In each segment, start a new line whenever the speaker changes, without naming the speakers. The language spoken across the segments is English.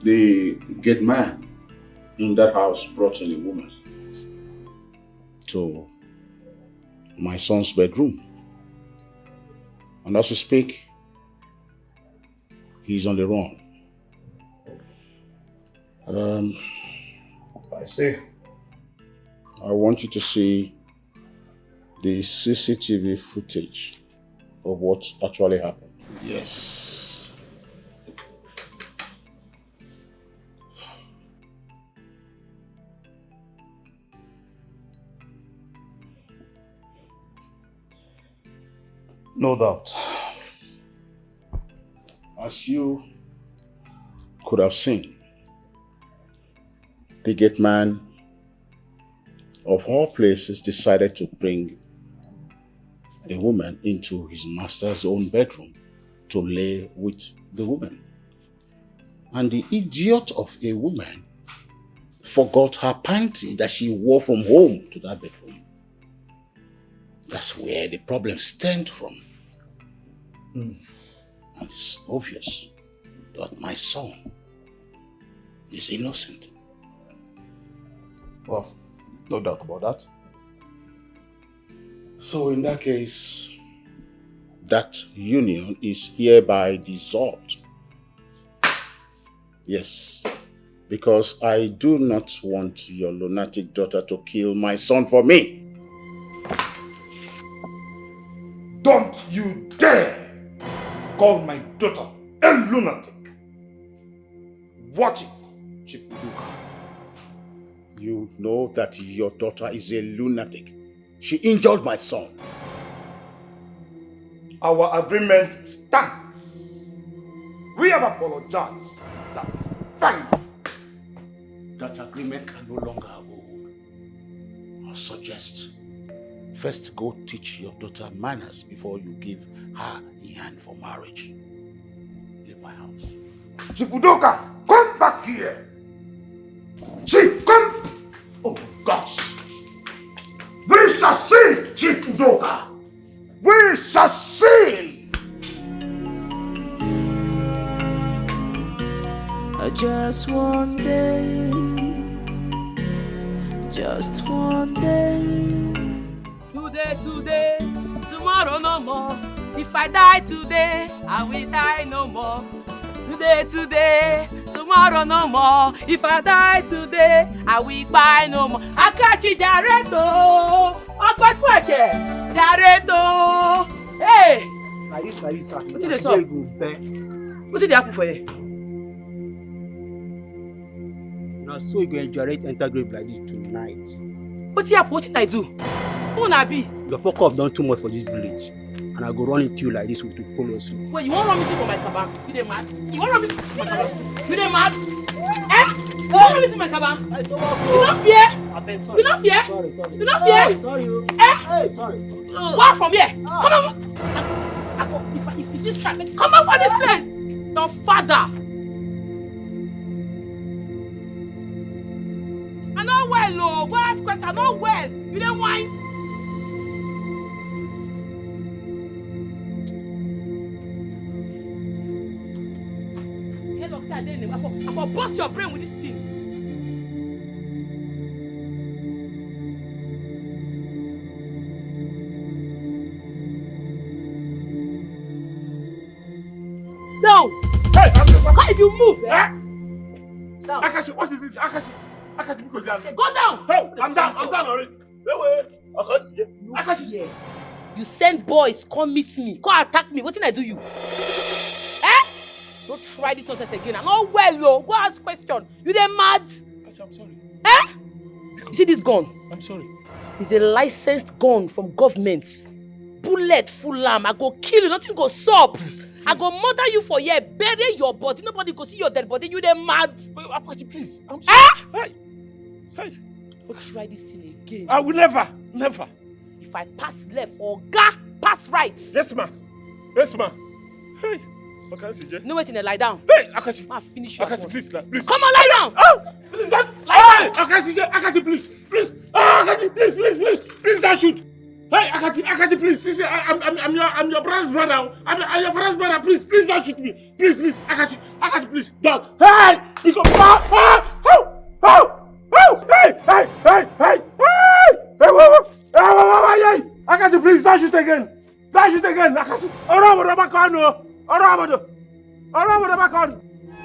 the gate man in that house brought in a woman to my son's bedroom. And as we speak, he's on the run. I say, I want you to see the CCTV footage of what actually happened. Yes. No doubt. As you could have seen, the gate man of all places decided to bring a woman into his master's own bedroom to lay with the woman. And the idiot of a woman forgot her panty that she wore from home to that bedroom. That's where the problem stemmed from. And it's obvious that my son is innocent.
Well, no doubt about that.
So in that case, that union is hereby dissolved. Yes, because I do not want your lunatic daughter to kill my son for me.
Don't you dare call my daughter a lunatic. Watch it, Chipuduka.
You know that your daughter is a lunatic. She injured my son.
Our agreement stands. We have apologized. That is fine.
That agreement can no longer hold. I suggest first go teach your daughter manners before you give her a hand for marriage. Leave my house.
Chipudoka, come back here. Come. Oh my gosh. We shall see, Chipudoka. We shall see.
Just one day. Just one day.
Today, tomorrow no more. If I die today, I will die no more. Today, tomorrow no more. If I die today, I will die no more. AKACHI Jareto, Akpatwake, Jareto. Hey!
Larissa,
what did they say? What did they happen for you?
Now, so you go enjoy it, enter grave like this tonight.
What did happen? What did I do? Who na be?
Your fuck up done too much for this village. And I go run into you like this to follow us.
Wait, you won't run me for my cabin? You dey mad? You won't run me for my cabin? You dey mad? Eh? You won't run me to my cabin? You not fear? You not fear?
Sorry.
You not fear?
Sorry.
Eh?
Hey, sorry.
Walk from here. Come on. If you this trap, come on for this place. Your father. I know well, oh. Go ask question. I know well. You don't whine. I for bust your brain with this thing. Down.
Hey,
if you move, eh? Down.
Akachi, what is it? Akachi, because you are.
Okay, go down.
Hey, I'm down already. Wait. Akachi,
yeah. You send boys, come meet me, come attack me. What did I do you? Don't try this nonsense again. I'm not well, yo. Go ask question. You dey mad?
Akachi, I'm sorry.
Eh? You see this gun?
I'm sorry.
It's a licensed gun from government. Bullet full arm. I go kill you. Nothing go sup.
Please.
I go murder you for here. Bury your body. Nobody go see your dead body. You dey mad?
Wait, Akachi, please. I'm sorry. Hey.
Don't try this thing again.
I will never.
If I pass left or pass right.
Yes, ma. Hey. Okay, CJ.
No waiting, lie down.
Hey, Akachi.
I'll finish you.
Akachi, please.
Come on, lie down.
Oh, please, lie down. Akachi, please. Akachi, please, don't shoot. Hey, Akachi, please. See, I'm your brother's brother. I'm your brother's brother. Please, don't shoot me. Please, Akachi, please, don't. Hey, Because hey! Akachi, please, don't shoot again. Don't shoot again. Akachi.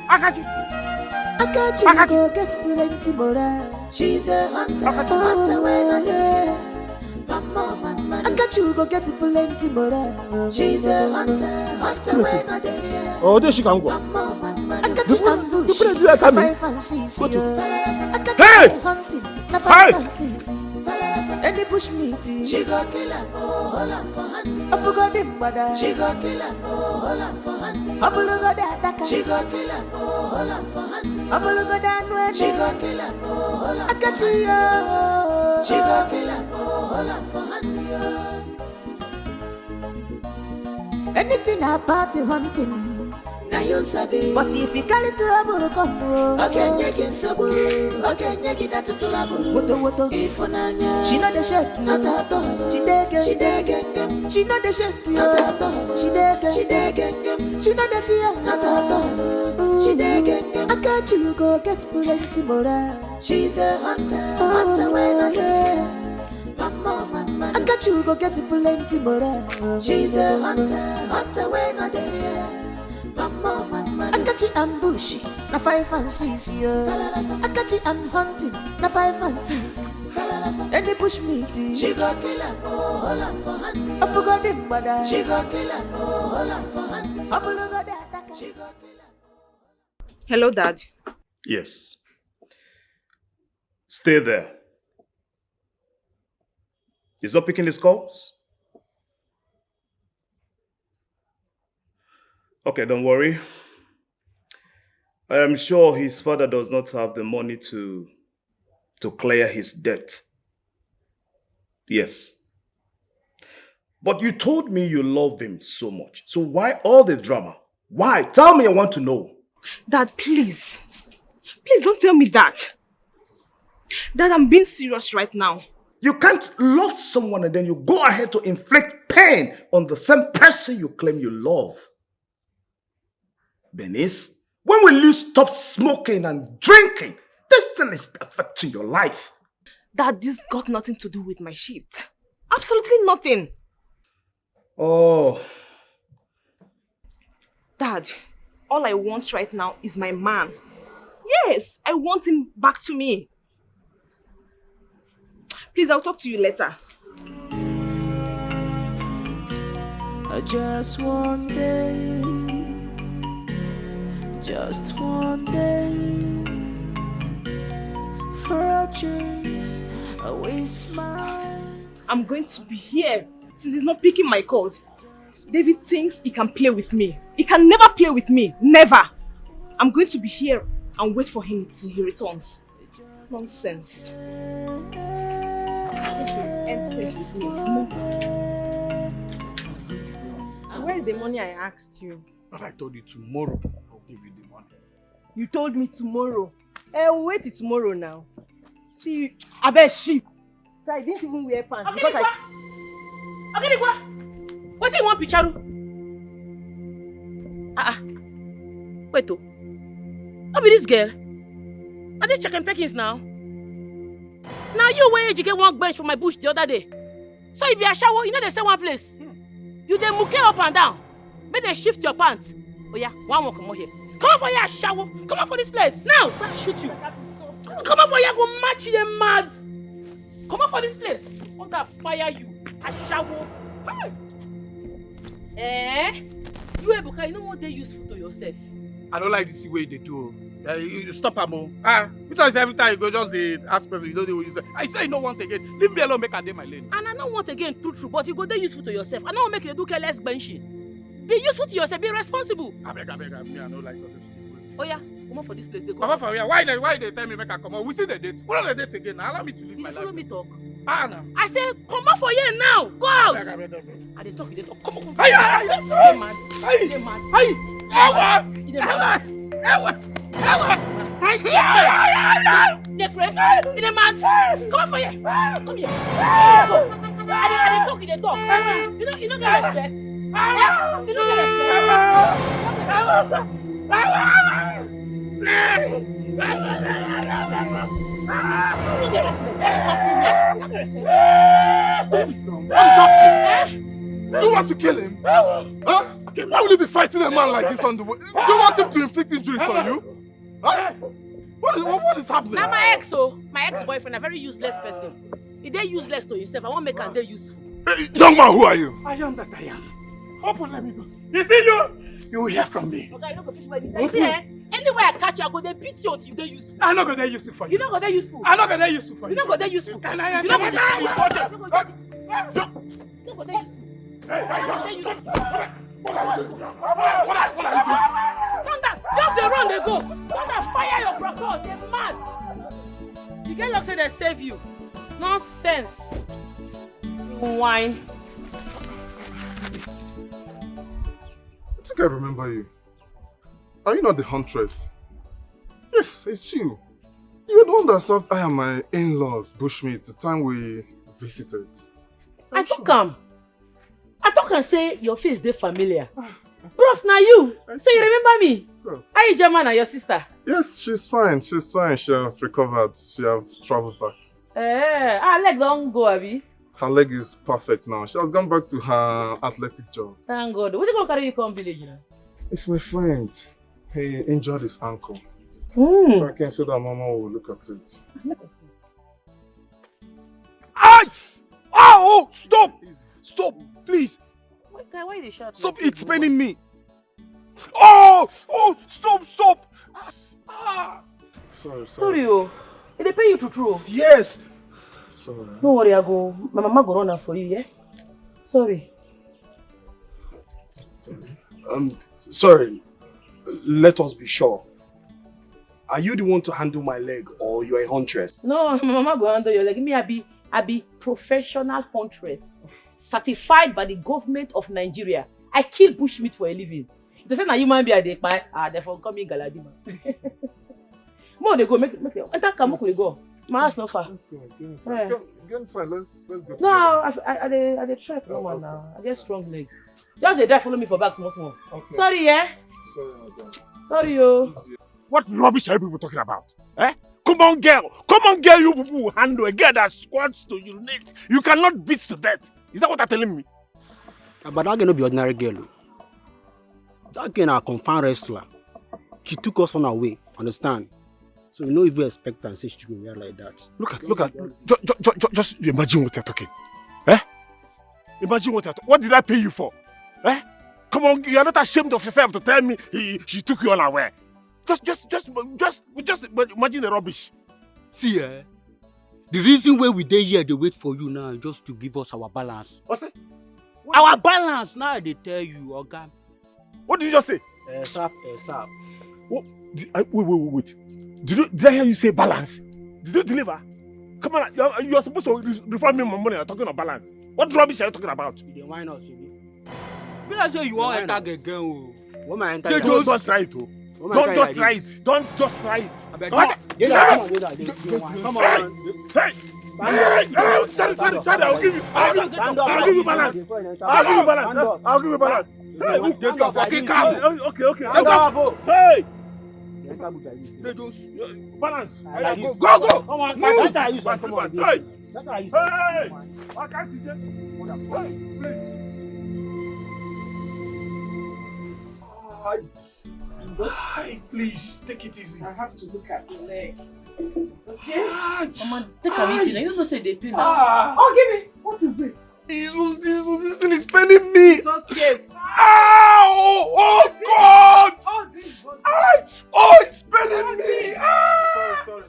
Akachi.
AKACHI go get plenty more. She's a hunter, hunter when I get. Mama. AKACHI go get plenty more. She's a hunter, hunter when I get.
Oh, there she can go.
AKACHI ambush. Five and six.
Hey!
Hunting. Five and six. Any bush meeting, she go kill him, oh, hold on for handy. I forgot him, brother. She go kill him, oh, hold on for handy. I below that, she go kill him, oh, hold on for handy. I below that way, she go kill him, oh, hold on. AKACHI, oh, she go kill him, oh, hold on for handy. Anything about the hunting. Now you sabi. But if you carry trouble, come on. Again, yakin sabu. Again, yakin that's trouble. Woto. If onanya. She not the shake. Not at all. She dege. She not the shake. Not at all. She dege. She not the fear. Not at all. She dege. AKACHI go get plenty more. She's a hunter when I get. Mama. AKACHI go get plenty more. She's a hunter when I get. Mama, AKACHI ambush, na 5 and 6, yeah. AKACHI and hunting, na 5 and 6. Any bush meeting, she go kill him, oh, hold on for handy. I forgot him, brother. She go kill him, oh, hold on for handy. I below that, she go kill him.
Hello, Dad.
Yes. Stay there. He's not picking his calls? Okay, don't worry. I am sure his father does not have the money to clear his debt. Yes. But you told me you love him so much. So why all the drama? Why? Tell me, I want to know.
Dad, please. Please don't tell me that. Dad, I'm being serious right now.
You can't love someone and then you go ahead to inflict pain on the same person you claim you love. Benis, when will you stop smoking and drinking? This thing is affecting your life.
Dad, this got nothing to do with my shit. Absolutely nothing.
Oh.
Dad, all I want right now is my man. Yes, I want him back to me. Please, I'll talk to you later.
Just one day. Just one day, for a change, I waste my.
I'm going to be here since he's not picking my calls. David thinks he can play with me. He can never play with me. Never. I'm going to be here and wait for him till he returns. Nonsense.
Where is the money I asked you?
But I told you tomorrow I'll give you the money.
You told me tomorrow. We'll wait till tomorrow now. See, I bet sheep. So I didn't even wear pants because
Okay, what do you want, Picharu? Wait, I'll be this girl. Are these chicken peckings now? Now you where you get one bench from my bush the other day. So if you are shower, you know they say one place. You then muke up and down. Make they shift your pants. Oh yeah, one more come on here. Come on for your shower. Come on for this place. Now, I'll shoot you. Come on for your go match them mad. Come on for this place. I want to fire you. I shower. You Ebuka, you know what they useful to yourself.
I don't like this way they do. You stop Amo. Which is every time you go just the ask person, you don't know what you say. I say you don't want again. Leave me alone, make a day my lane.
And I don't want again, true, but you go there useful to yourself. I don't make you do careless benching. Be useful to yourself, be responsible.
I beg, me, I don't like all this.
Oh yeah, come on for this place.
Come on for here. Why they tell me make I come on? We see the dates. What are the dates again? Now allow me to live my life.
Follow me talk.
No.
I say, come on for here now. Go out. I dey talk, you dey talk. Come on.
Hey!
Come on for here. Come here. I dey talk, you dey talk. You don't get respect. You don't get respect.
What is happening? Do you want to kill him? Huh? Why will you be fighting a man like this on the way? Do you want him to inflict injuries on you? Huh? What is happening?
Now my ex-boyfriend, a very useless person. If they useless to himself, I won't make him useful.
Hey, young man, who are you? I am that I am. Open, let me go. You see you will hear from me.
Okay, I don't go this way. You see, anywhere I catch you, I go they beat you until they useful.
I'm not gonna use it for you.
You're not gonna useful.
I'm not gonna use it for you.
You're not gonna useful.
Can I answer?
You're not gonna useful. Just a run they go. Don't fire your propose. They're mad. You get luck say they save you. Nonsense. Wine.
I think I remember you. Are you not the huntress? Yes, it's you. You were the one that served I and my in-laws bushmeat the time we visited.
I took him. I talk and say your face dey familiar. Bros, now you. So you remember me?
Yes.
Are you German and your sister?
Yes, she's fine. She's fine. She have recovered. She have traveled back.
Her leg don't go, Abi.
Her leg is perfect now. She has gone back to her athletic job.
Thank God. What you gonna carry you come village now?
It's my friend. He injured his ankle. So I can say that Mama will look at it.
Ay! Oh! Stop! Stop! Please!
Why you shout?
Stop! It's paining me! Oh! Oh! Stop! Stop! Ah!
Sorry, oh. They pay you to throw.
Yes!
Sorry.
No worry, I go. My mama go run am for you, yeah? Sorry.
Sorry. Let us be sure. Are you the one to handle my leg or you are a huntress?
No, my mama go handle your leg. Me, I be professional huntress. Certified by the government of Nigeria. I kill bushmeat for a living. If they say na human being I dey kpai, therefore call me Galadima. More they go, make it. Enter come, we go. My house no far.
Let's go. Get inside.
Yeah.
Get inside. Let's go together.
No, I dey trek no man now. I get strong legs. Just dey drive follow me for back small.
Okay.
Sorry, yeah?
Sorry, madam.
Sorry, yo.
What rubbish are you people talking about? Eh? Come on, girl, you people will handle a girl that squats to urinate. You cannot beat to death. Is that what you're telling me?
But that girl no be ordinary girl. That girl na a confirmed wrestler. She took us on her way, understand? So we no even expect her and say she go wear like that.
Look at. Just imagine what you're talking. Eh? Imagine what you're talking. What did I pay you for? Eh? Come on, you're not ashamed of yourself to tell me she took you on her way. Just imagine the rubbish.
See, the reason why we dey here, they wait for you now, just to give us our balance.
What's it?
Our balance now, they tell you, okay?
What did you just say?
Sap.
What? Wait. Did I hear you say balance? Did you deliver? Come on, you are supposed to refund me my money. You're talking about balance. What rubbish are you talking about?
You why not, Sibi? Be like say you want to enter again. What my enter?
Don't try it, oh. Don't just try it. Don't just try it.
Come on.
Hey! Sorry, I'll give you balance. I'll give you balance. Okay, calm. Okay. Hey! Balance. Go. Come on. Move. Hey! I can't see you.
Hi, please take it easy.
I have to look at the leg.
Okay? Mama, take a easy. You don't say they pain now.
Oh, give me. What is it?
This thing is paining me.
It's okay.
Ow! Oh God! Oh, it's paining me.
Sorry.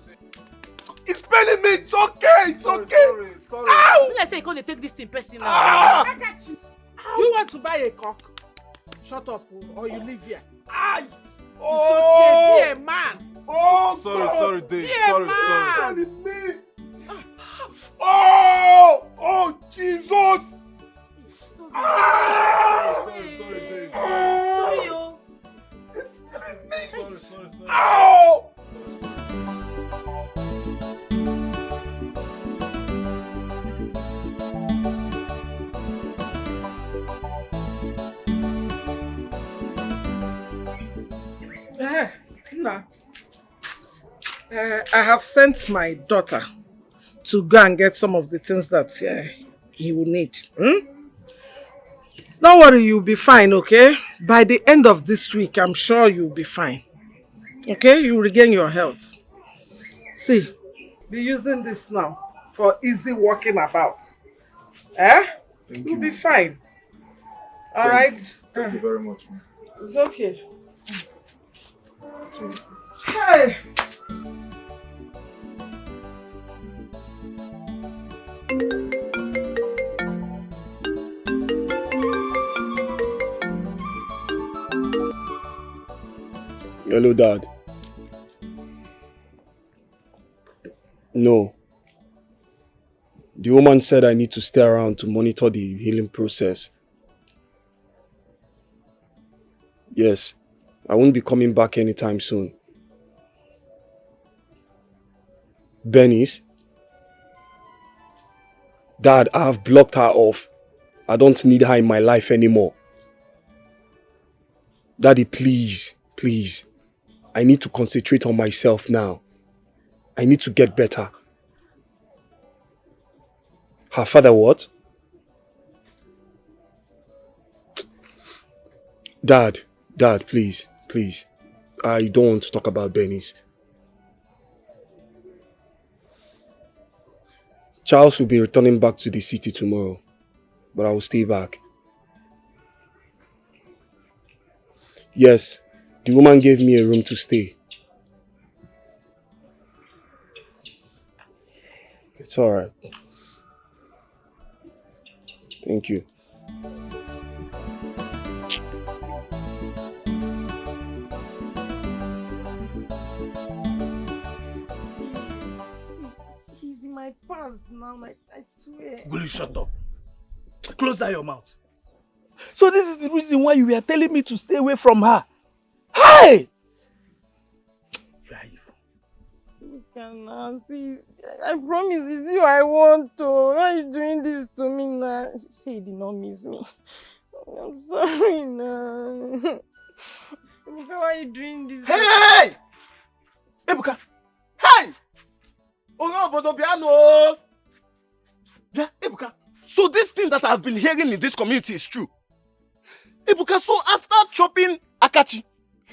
It's paining me. It's okay.
Sorry.
Ow! Let's say you can't take this thing personal.
AKACHI, you want to buy a cock? Shut up, or you live here. It's okay, be a man.
Oh, sorry, Dave. Sorry.
Me. Oh, Jesus.
Sorry, Dave.
Sorry, yo.
Sorry.
Ow!
I have sent my daughter to go and get some of the things that he will need. Don't worry, you'll be fine, okay? By the end of this week, I'm sure you'll be fine. Okay? You'll regain your health. See, be using this now for easy walking about. You'll be fine. Alright?
Thank you very much.
It's okay. Hey!
Hello, Dad. No. The woman said I need to stay around to monitor the healing process. Yes, I won't be coming back anytime soon. Bernice? Dad, I have blocked her off. I don't need her in my life anymore. Daddy, please, please. I need to concentrate on myself now. I need to get better. Her father what? Dad, please, please. I don't want to talk about Bernice. Charles will be returning back to the city tomorrow, but I will stay back. Yes, the woman gave me a room to stay. It's alright. Thank you.
He's in my past now, like, I swear.
Will you shut up? Close down your mouth. So this is the reason why you were telling me to stay away from her. Hey!
You can see, I promise it's you I want to. Why are you doing this to me now? She did not miss me. I'm sorry now. Ebuka, why are you doing this?
Hey! Ebuka! Hey! Oh, yeah, Ebuka. So this thing that I've been hearing in this community is true. Ebuka, so after chopping AKACHI,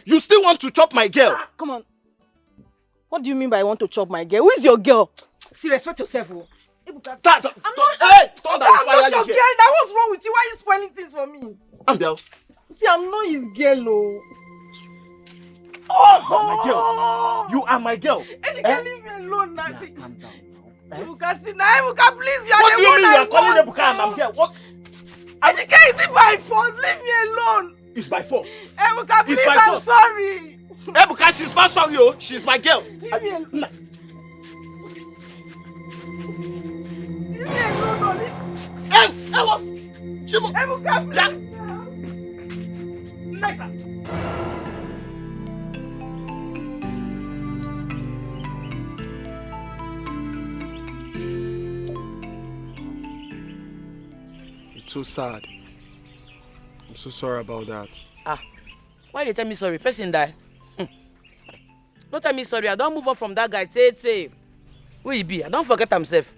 you still want to chop my girl?
Come on. What do you mean by I want to chop my girl? Who is your girl? See, respect yourself. Oh. Ebuka, I'm not your girl. Now what's wrong with you? Why are you spoiling things for me?
Ambiel.
See, I'm not his girl.
My girl. You are my girl.
And you can leave me alone now. See, Ebuka, see now, Ebuka, please, you're
what
the
do you
one
mean
I
you're calling
want.
Ebuka and I'm here? What?
Ebuka, is it by force? Leave me alone.
It's by force.
Ebuka, please,
by
I'm
force.
sorry.
Ebuka, she's not sorry, oh. She's my girl.
Leave me alone. Leave me alone, no, leave.
Hey, what?
Ebuka, please.
It's so sad. I'm so sorry about that.
Why they tell me sorry? Person die. Don't tell me sorry. I don't move on from that guy. Say. Who he be? I don't forget himself.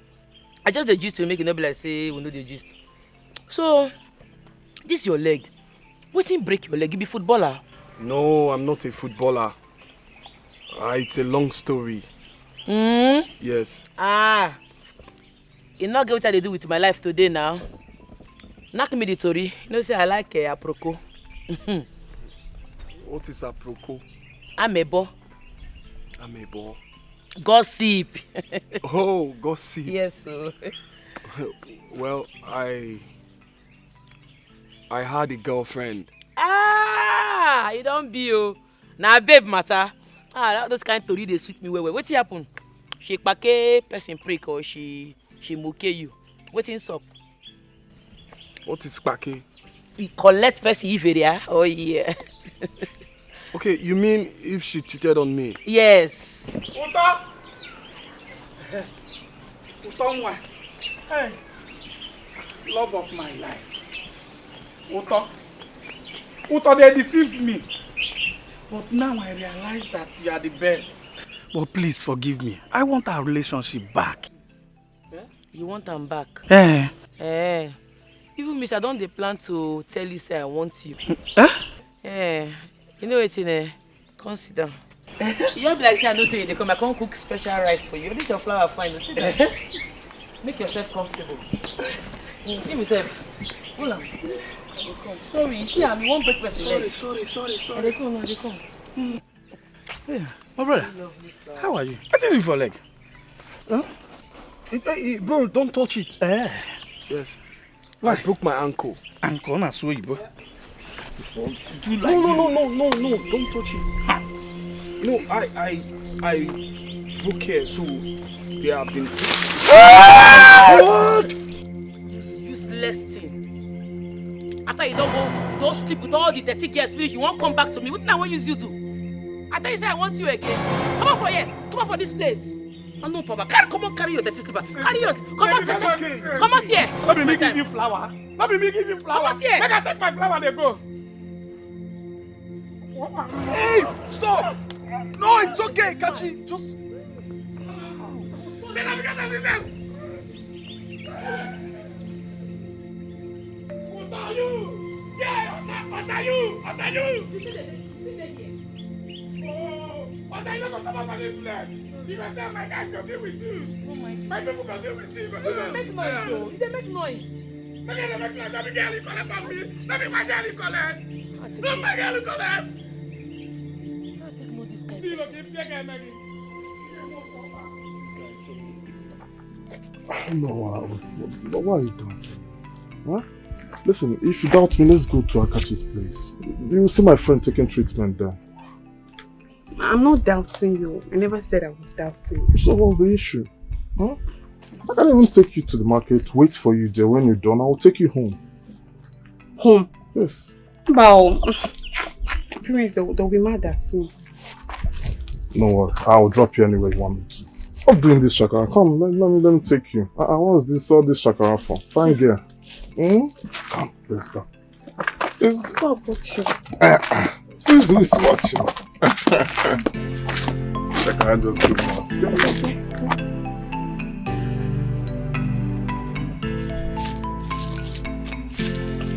I just the gist to make it not be like say we know the gist. So, this your leg. Waiting break your leg. You be footballer.
No, I'm not a footballer. It's a long story. Yes.
You not get what I do with my life today now. Knock me the story. You know say I like aproko.
What is aproko?
Amebo.
Amebo.
Gossip.
Oh, gossip.
Yes, sir.
Well, I had a girlfriend.
You don't be you. Now babe matter. Those kind of story they sweet me well. What happen? She pake person prick or she moke you. What's up?
What is pake?
You collect person if area. Oh yeah.
Okay, you mean if she cheated on me?
Yes.
Uto! Uto, hey, love of my life. Uto, they deceived me. But now I realize that you are the best.
But please forgive me. I want our relationship back.
You want them back?
Eh.
Even me, I don't plan to tell you say I want you.
Eh?
You know it's in a consider. You don't be like say I don't say they come. I can't cook special rice for you. This your flour fine. See that? Make yourself comfortable. Give yourself. Hold on. Sorry, you see I'm one breakfast.
Sorry.
They come.
Yeah, my brother. How are you? What did you do for leg? Huh? Bro, don't touch it.
Yes.
Why?
I broke my ankle.
Ankle, na so you, bro.
Do like no, don't touch it. No, I broke here, so they have been.
What?
Useless thing. After you don't sleep with all the dirty girls finish, you won't come back to me. What now what use you do? I thought you said I want you again. Come on for here. Come on for this place. No problem. Carry your dirty slipper. Carry yours. Come on here.
Let me give you flour.
Come on here.
Make I take my flour and go.
Hey, stop! No, it's okay, Kachi. Just.
What are you? Yeah, what are you? What are you? Oh, what are you going to come up on this flat? You can tell my guys to deal with you.
Oh my God.
My people can deal with you.
Make noise, though. You make noise.
Make noise. Let me get you collect from me. Let me my girl you collect. Let my girl you collect.
I take no this kind
You
of
don't give me again, Maggie.
No, why are you doing? Huh? Listen, if you doubt me, let's go to AKACHI's place. You will see my friend taking treatment there.
I'm not doubting you. I never said I was doubting you.
So what's the issue? Huh? I can't even take you to the market, wait for you there. When you're done, I will take you home.
Home?
Yes.
Well, parents, they'll be mad at me.
No worry, I'll drop you anywhere you want me to. Stop doing this, Shakara. Come, let me take you. What's this, all this Shakara for? Fine girl. Come, let's go.
Stop watching.
Who's watching? Shakara just too much.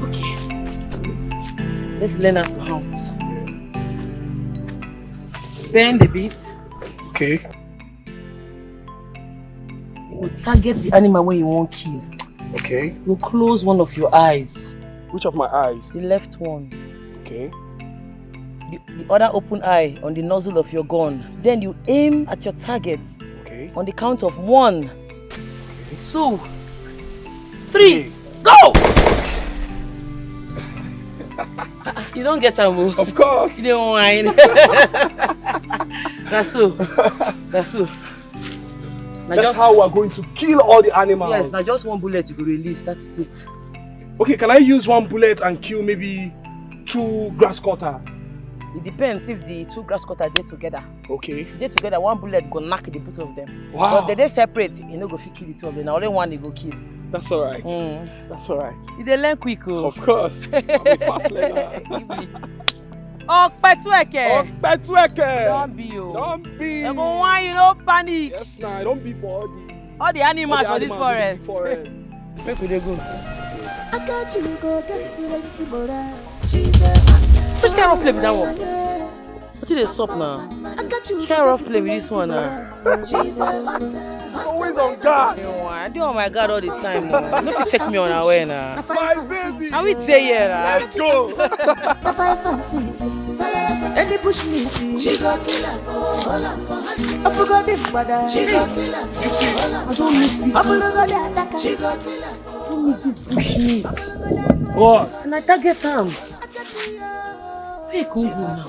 Okay. Let's learn how to hunt. Bend a bit.
Okay.
You target the animal when you want to kill.
Okay.
You close one of your eyes.
Which of my eyes?
The left one.
Okay.
The other open eye on the nozzle of your gun. Then you aim at your target.
Okay.
On the count of 1, 2, 3, go! You don't get a move.
Of course.
You don't whine. That's so.
That's how we're going to kill all the animals.
Yes, now just one bullet you will release, that is it.
Okay, can I use one bullet and kill maybe 2 grass cutter?
It depends if the 2 grass cutter are together.
Okay.
If they together, one bullet go knock the both of them.
Wow.
But they separate, you know go fit kill the 2 of them. Now only one they go kill.
That's alright. That's alright.
They learn quick. Oh.
Of course. I'm a fast learner.
Okpetueke.
Don't
be.
Don't be.
Everyone, you don't panic.
Yes, nah. Don't be for
all the animals for this
forest.
Make we go.
AKACHI go get plenty more.
Which kind of play with that one? What is the sup now? Which kind of play with this one now?
Always on guard.
I do on my guard all the time. Don't you take me on away now.
My baby.
How we say here now?
Let's go.
And they push me to she got kill him. I forgot the father. She got kill him. I don't miss this. I forgot the attacker. She got kill him.
I don't miss this bushmeat.
What?
And I target him. Where you come go now?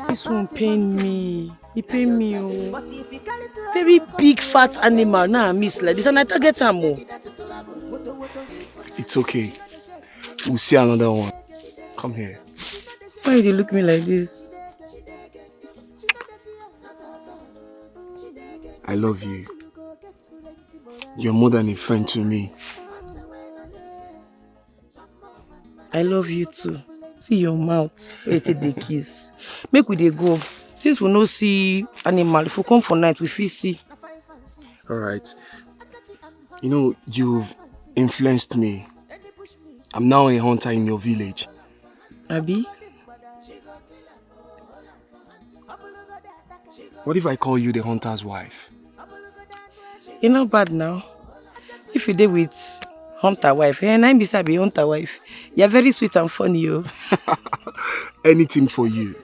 This one pain me. He pain me. Oh. Very big fat animal. Now I miss like this and I target him.
It's okay. We'll see another one. Come here.
Why did you look me like this?
I love you. You're more than a friend to me.
I love you too.
See your mouth. Wait till they kiss. Make we dey go. Since we no see animal, if we come for night, we feel see.
Alright. You know, you've influenced me. I'm now a hunter in your village.
Abi?
What if I call you the hunter's wife?
You're not bad now. If you did with hunter wife, and I'm beside be hunter wife. You're very sweet and funny, yo.
Anything for you.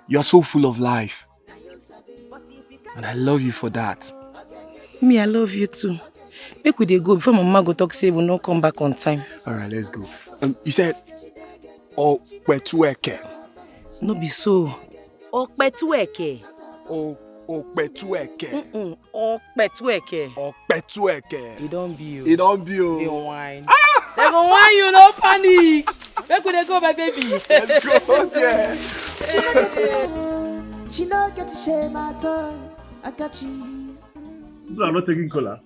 You are so full of life. And I love you for that.
Me, I love you too. Make we dey go before mama go talk say we no come back on time.
Alright, let's go. You said Okpetueke.
No be so. Okpetueke.
Okpetueke.
Okpetueke.
Okpetueke.
It don't be you.
It don't be you.
They wine. They go wine you, no panic. Make we dey go, my baby.
Let's go there.
She no get shame at all. AKACHI.
You are not taking cola.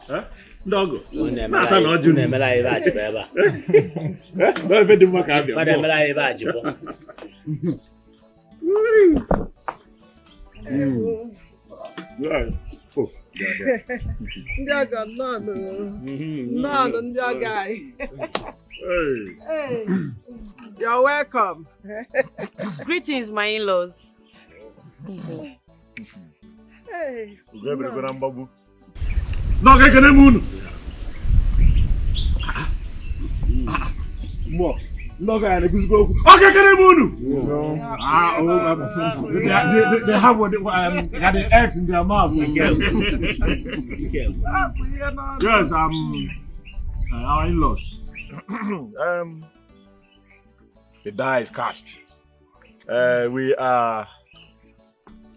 Huh? Dog.
No, Nemela Eva Jibeba.
No, if you don't have
But Nemela Eva Jibo.
Right. Oh.
Ndiaga, no. No, Ndiaga. Hey. You're welcome.
Greetings, my in-laws.
Hey.
No, get the moon. More. No, guy, let's go. Okay, get the moon. They have what got the eggs in their mouth. Yes, our in-laws. The die is cast. We are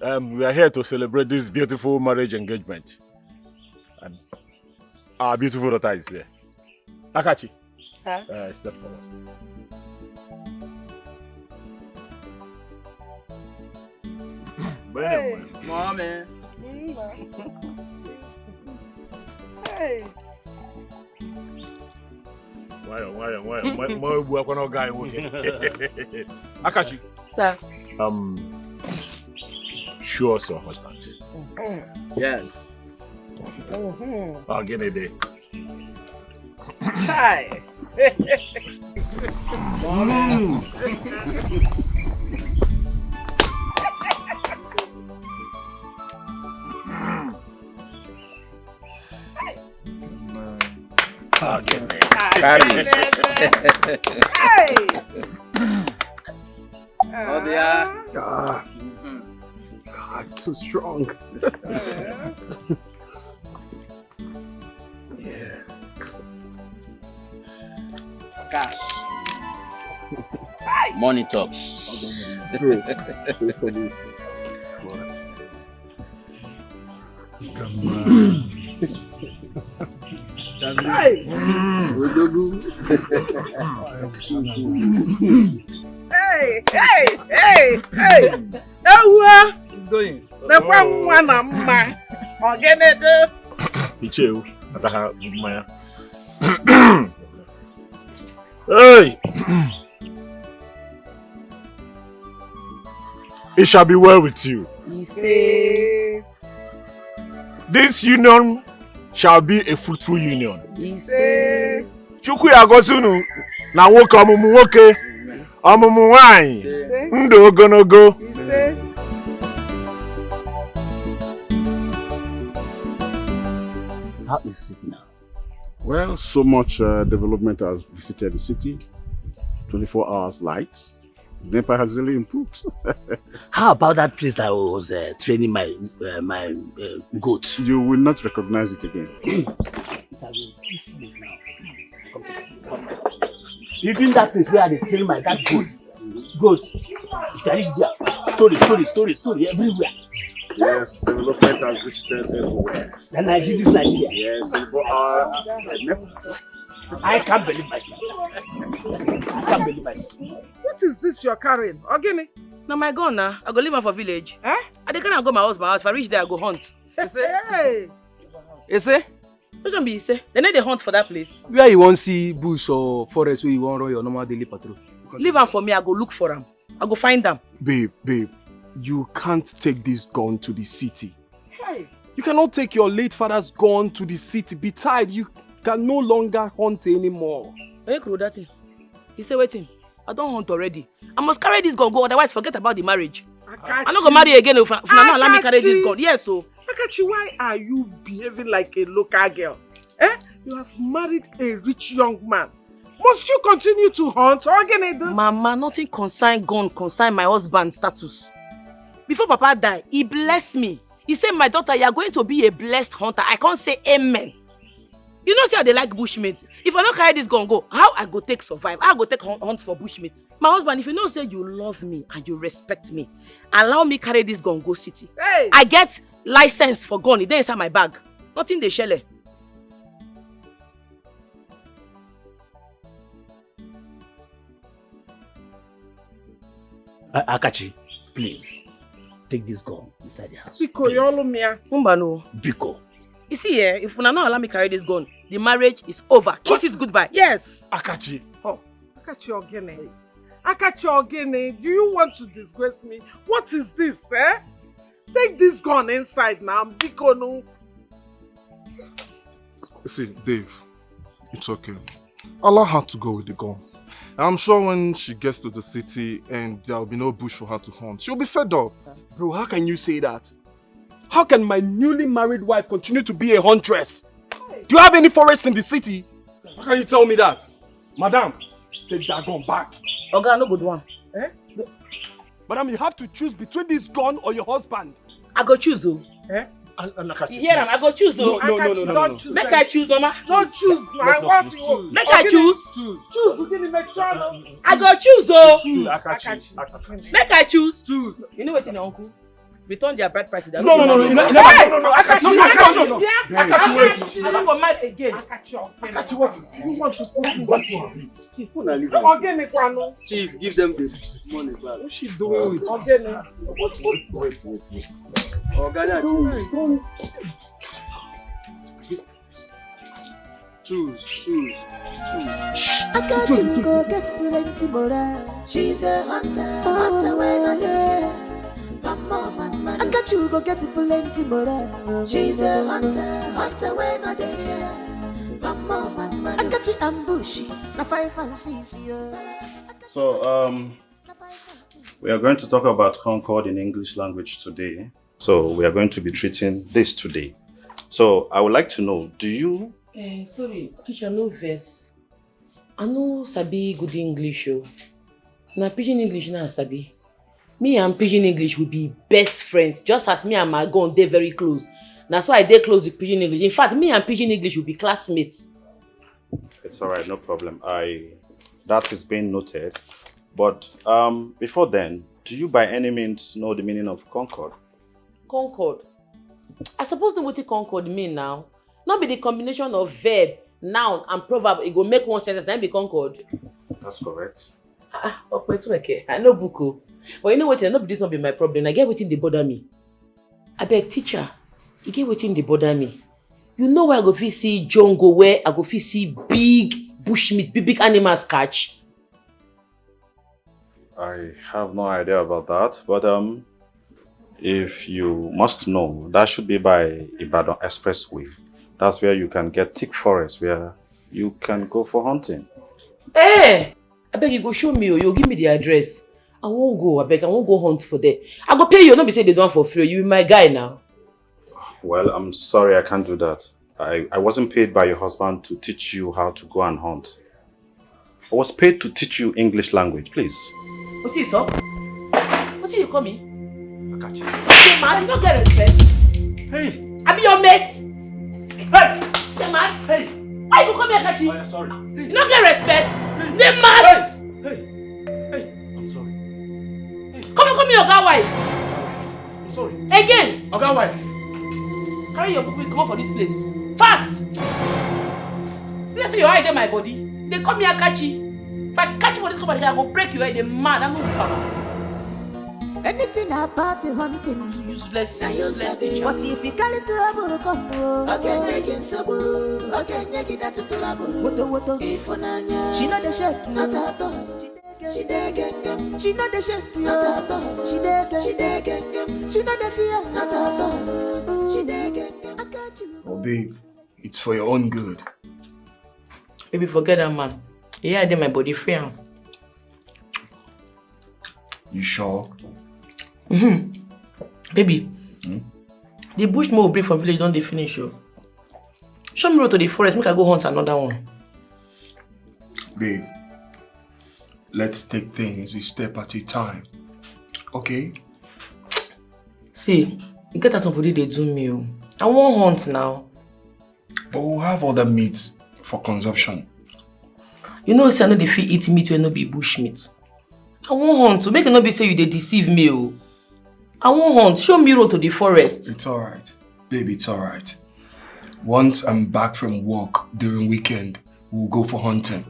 here to celebrate this beautiful marriage engagement. And our beautiful daughter is there. AKACHI, step forward.
Hey.
Mommy.
Hey.
Why? AKACHI.
Sir.
Show us your husband.
Yes.
I'll get it there.
Chai.
I'll get it.
Hey.
Oh, they are.
God, so strong.
Yeah. Cash. Money talks.
Hey. Hey. Ewa.
Going.
The one mama. Ogenede.
Icheu, ataha maya. Hey! It shall be well with you.
Say.
This union shall be a fruitful union.
Say.
Chukwu ya gozunu na nwoke ọmụmụ nwoke, ọmụmụ nwanyị, ndụ ogologo.
Say.
How is the city now?
Well, so much development has visited the city. 24 hours lights. NEPA has really improved.
How about that place that I was training my goats?
You will not recognize it again.
It has been 6 years now. Even that place where I train my that goats. If I reach there, story everywhere.
Yes, development has visited everywhere.
And Nigeria.
Yes, 24 hours.
I can't believe myself.
What is this you're carrying? Ogini?
Now my gun now. I go leave her for village.
Eh?
I can't go my house. If I reach there, I go hunt.
You say?
You say? Which one be you say? They need to hunt for that place.
Where you want see bush or forest where you want run your normal daily patrol?
Leave him for me, I go look for him. I go find them.
Babe, you can't take this gun to the city.
Hey.
You cannot take your late father's gun to the city. Besides, you can no longer hunt anymore.
Hey, that thing. He said, waiting. I don't hunt already. I must carry this gun, go, otherwise forget about the marriage. I'm not gonna marry again if not allow me carry this gun. Yes, so.
Akachi, why are you behaving like a local girl? Eh? You have married a rich young man. Must you continue to hunt?
Mama, nothing concern gun, concern my husband's status. Before Papa died, he blessed me. He said, my daughter, you are going to be a blessed hunter. I can't say amen. You know, see how they like bushmeat. If I don't carry this gun, go, how I go take survive? How I go take hunt for bushmeat? My husband, if you know say you love me and you respect me, allow me carry this gun go city.
Hey.
I get license for gun. It dey inside my bag. Nothing they shell.
Akachi, please take this gun inside the house.
Biko,
no.
Biko.
You see here, if you not allow me carry this gun, the marriage is over. Kiss it goodbye. Yes.
Akachi.
Oh, Akachi Ogene. Akachi Ogene, do you want to disgrace me? What is this, eh? Take this gun inside now, Biko no.
See, Dave, it's okay. Allow her to go with the gun. I'm sure when she gets to the city and there'll be no bush for her to hunt, she'll be fed up.
Bro, how can you say that? How can my newly married wife continue to be a huntress? Do you have any forest in the city? How can you tell me that? Madam, take that gun back.
Okay, no good one.
Eh? Madam, you have to choose between this gun or your husband.
I go choose, oh.
Eh?
You hear him? I go choose, oh.
No.
Make I choose, Mama.
Don't choose, now. I want you.
Make I choose.
Choose, give me make sure.
I go choose, oh.
Akachi.
Make I choose. You know what's in your uncle? Return their bride price.
No. Akachi,
I don't go mad again.
Akachi, what is this?
You want to put
What is it?
Ogene Kwano.
Chief, give them this money back.
What's she doing with
Ogene.
Wait. Ogene, choose.
Akachi go get plenty more. She's a hunter when I live. Akachi go get plenty more. She's a hunter when I live. Akachi ambushy, na 5 and 6 years.
So, we are going to talk about Concord in English language today. So, we are going to be treating this today. So, I would like to know, do you...
Sorry, teacher, no verse. I know sabi good English, oh. Na pidgin English na sabi. Me and pidgin English will be best friends, just as me and my gun dey very close. That's why I dey close with pidgin English. In fact, me and pidgin English will be classmates.
It's all right, no problem. That is being noted. But before then, do you by any means know the meaning of Concord?
Concord? I suppose know what Concord mean now. Not be the combination of verb, noun, and proverb. It go make one sentence, then be Concord.
That's correct.
Okay. I know buko. But you know what? Not this not be my problem. I get waiting they bother me. I beg teacher, you get waiting they bother me. You know where I go fit see jungle, where I go fit see big bushmeat, big animals catch.
I have no idea about that, but if you must know, that should be by Ibadan Expressway. That's where you can get thick forest, where you can go for hunting.
Hey! I beg you go show me, or you give me the address. I won't go, I beg, I won't go hunt for there. I go pay you, not be say they don't for free. You be my guy now.
Well, I'm sorry, I can't do that. I wasn't paid by your husband to teach you how to go and hunt. I was paid to teach you English language, please.
What you talk? What you call me?
Akachi.
Hey man, you don't get respect.
Hey!
I be your mate.
Hey!
Hey man.
Hey!
Why you call me Akachi?
Oh, yeah, sorry. Hey.
You don't get respect. Hey man.
Hey! I'm sorry. Hey.
Come me your girl wife.
I'm sorry.
Again.
Your girl wife.
Carry your people, come out for this place. Fast! Let's say your eye in my body. They call me Akachi. If I catch you for this company, I will break your head. They're mad. I'm not
Anything about the hunting.
Useless.
But if you carry trouble, come again, making trouble. Again, making that trouble. Woto. If she not the shake, not at all. She dey gengem. She know the shake, not at all. She dey gengem. She know the fear, not at all. She dey gengem. AKACHI.
Oh babe, it's for your own good.
Baby, forget that man. Yeah, I did my body free.
You sure?
Baby, the bushman will bring from village, don't they finish you? Show me road to the forest, make I go hunt another one.
Babe, let's take things a step at a time. Okay?
See, you get that somebody they do me. I won't hunt now.
But we'll have other meats for consumption.
You know, say I know the feel eat meat will not be bush meat. I won't hunt to make it not be say you they deceive me. I won't hunt. Show me road to the forest.
It's alright. Baby, it's alright. Once I'm back from work during weekend, we'll go for hunting.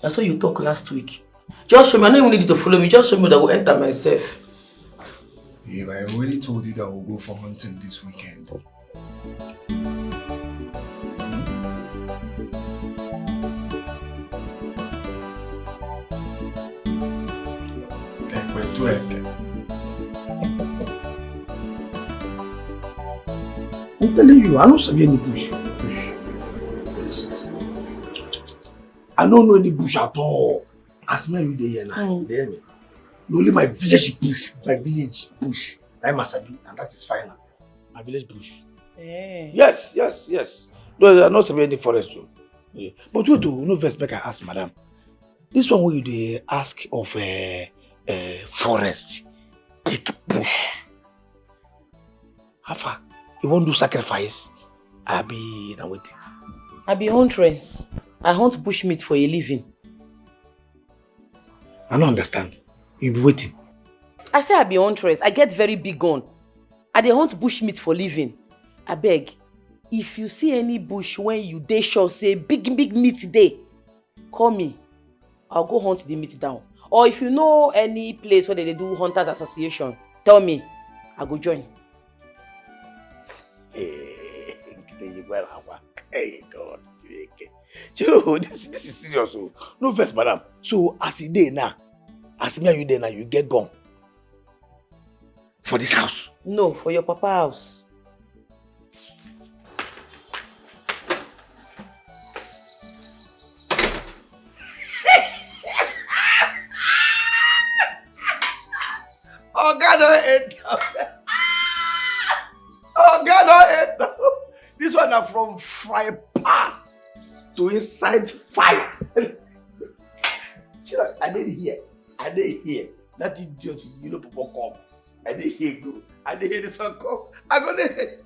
That's what you talked last week. Just show me. I don't even need you to follow me. Just show me that I will enter myself.
Babe, I already told you that we'll go for hunting this weekend.
I'm telling you, I don't see any bush. I don't know any bush at all. As me you there now, you hear me? Only my village bush, I must be, and that is final. My village bush.
Yeah.
Yes. No, there are not any forest too. Yeah. But wait, no first make I ask, madam. This one where you dey ask of forest, thick bush. How far? You want to do sacrifice? I be now waiting.
I be huntress. I hunt bush meat for a living.
I don't understand. You be waiting.
I say I be huntress. I get very big gun. I dey hunt bush meat for living. I beg, if you see any bush when you dey sure say big meat dey, call me. I'll go hunt the meat down. Or if you know any place where they do hunters association, tell me. I go join.
Hey God. You know, this is serious. No first, madam. So as you dey now, as me and you dey now, you get gone. For this house?
No, for your papa house.
Oh God, don't hate Oh God, don't hate This one is from fry pan to inside fire. I didn't hear. That idiot, you know, people come. I didn't hear go. I didn't hear this one come. I got it.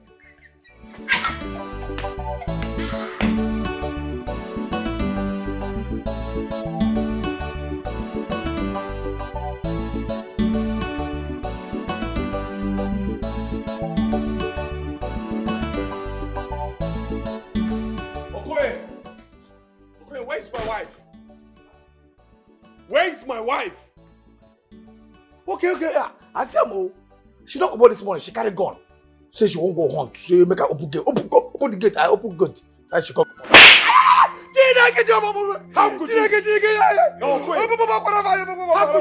Where's my wife? Where's my wife?
Okay. I see her. She don't come out this morning. She carry gun. Say she won't go hunt. She make her open gate. Open the gate. I open gate. And she come.
How could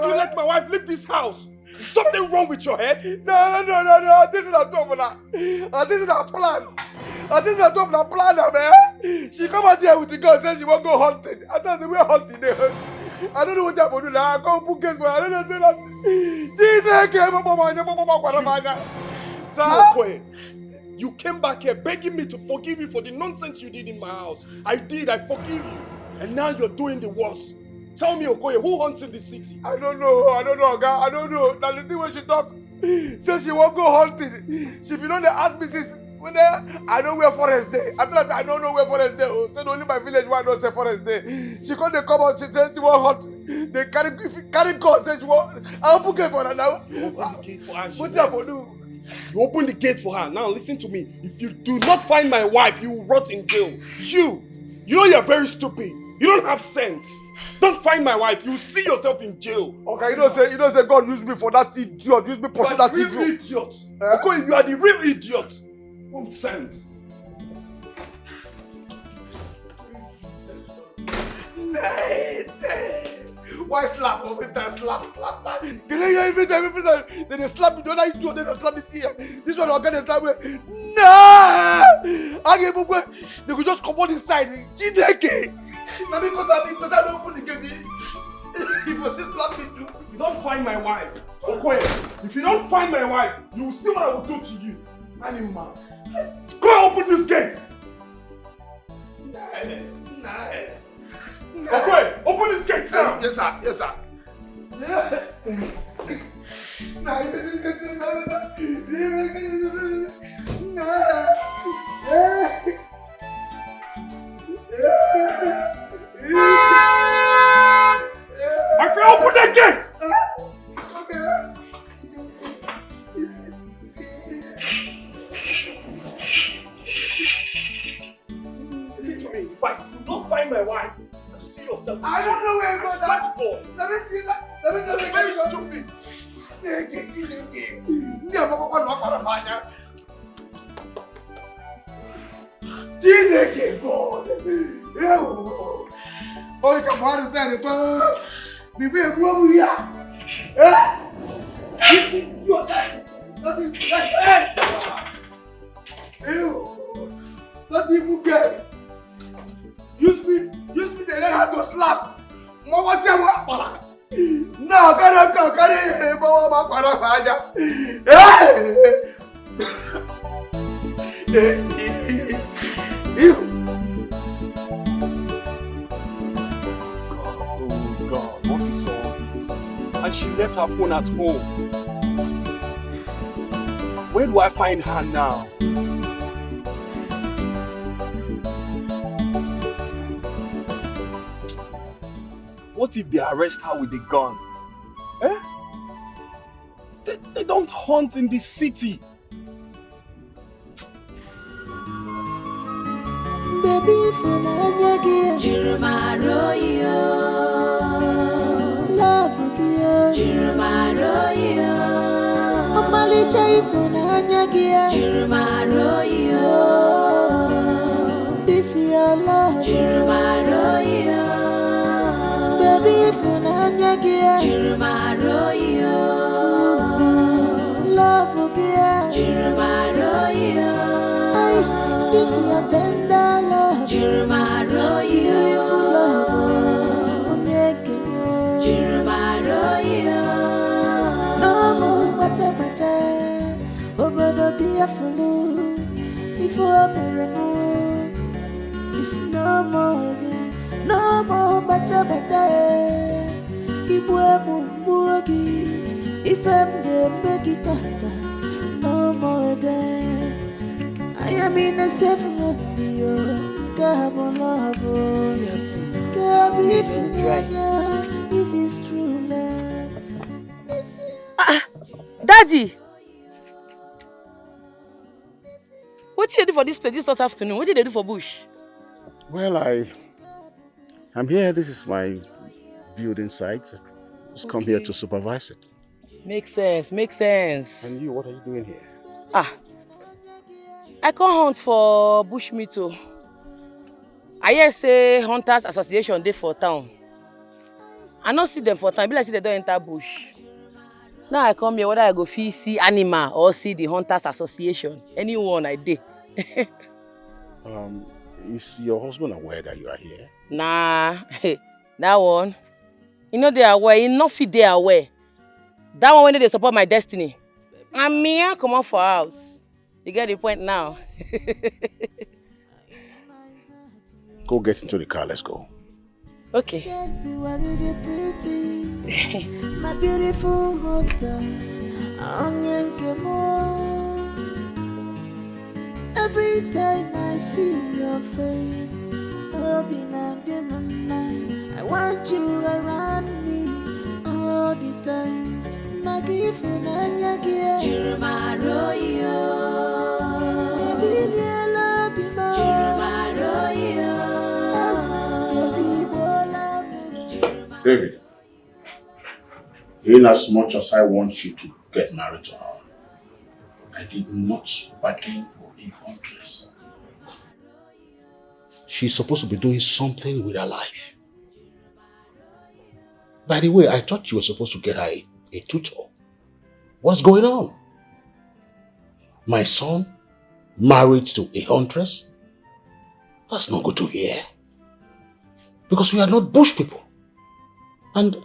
you let my wife leave this house? Is something wrong with your head?
No. This is not governor. This is our plan. This is a plan, man. She come out here with the gun, says she won't go hunting. I thought we're hunting there. I don't know what I'm going to do now. I go put case for her. I don't know that.
You came back here begging me to forgive you for the nonsense you did in my house. I did, I forgive you. And now you're doing the worst. Tell me, Okoye, who hunts in the city?
I don't know, Oga. I don't know. Now the thing when she talk, says she won't go hunting. She be on the ask me since when I know where forest day. After that, I don't know where forest day. So only my village one don't say forest day. She come out, she says she won't hunt. They carry gun, says she won't. I open gate for her now.
You open the gate for her and she left. You open the gate for her. Now listen to me. If you do not find my wife, you will rot in jail. You know you're very stupid. You don't have sense. Don't find my wife. You see yourself in jail.
Okay, you don't say God use me for that idiot. Use me for that idiot.
You are the real idiot. Okay, you are the real idiot. Nonsense.
Why slap? Oh, every time slap. Can you hear every time? Then they slap me. The other you do, then they slap me here. This one will get the slap me. Nah! I get book. They could just come on this side. Dikeh. Now because I don't open the gate. He was just slap me too.
If you don't find my wife, okay? If you don't find my wife, you will see what I will do to you. Animal. Go and open this gate.
Nah.
Okay, open this gate now.
Yes, sir. Yeah.
My friend, open the gate. Listen to me. If I do not find my wife, you see yourself.
I don't know where
I swear to God.
Let me see that. Let me
You're very stupid.
Dikeh, God. Olha que a mora sério, pô. Me vê como ia. Not even good. Use me to learn how to slap. Mama say what? No, carry mama para faja.
Oh God, what is all this? And she left her phone at home. Where do I find her now? What if they arrest her with a gun? Eh? They don't hunt in this city.
Baby, for Nanya, Jirumaroyo. Love you, Jirumaroyo. Omali Chai for Nanya, Jirumaroyo. This is your love, Jirumaroyo. Baby, for Nanya, Jirumaroyo. Love you, Jirumaroyo. This is your tender love, Jirumaroyo. Beautiful love, Jirumaroyo. No more mata, obodo be a fool. If you are married, it's no more again, no more mata. Ibwe mumbuagi, if I'm the begitata, no more again. I am in a safe with you. This is true love.
Daddy! What did you do for this place this hot afternoon? What did they do for bush?
Well, I'm here. This is my building site. Just come here to supervise it.
Makes sense.
And you, what are you doing here?
I come hunt for bush meat too. I hear say Hunters Association dey for town. I no see them for town. Be like say they don't enter bush. Now I come here whether I go fit see animal or see the Hunters Association. Anyone I dey.
Is your husband aware that you are here?
Nah, that one. You know they are aware. You not fit they aware. That one when they support my destiny. I'm here, come on for house. You get the point now.
Go get into the car, let's go.
Okay.
You are really pretty, my beautiful mother. Every time I see your face, I want you around me all the time. Maggie Funanya Gia, Jirumaroyo. Baby, you love me more. Jirumaroyo.
David, in as much as I want you to get married to her, I did not bargain for a huntress. She's supposed to be doing something with her life. By the way, I thought you were supposed to get her a tutor. What's going on? My son married to a huntress? That's not good to hear. Because we are not bush people. And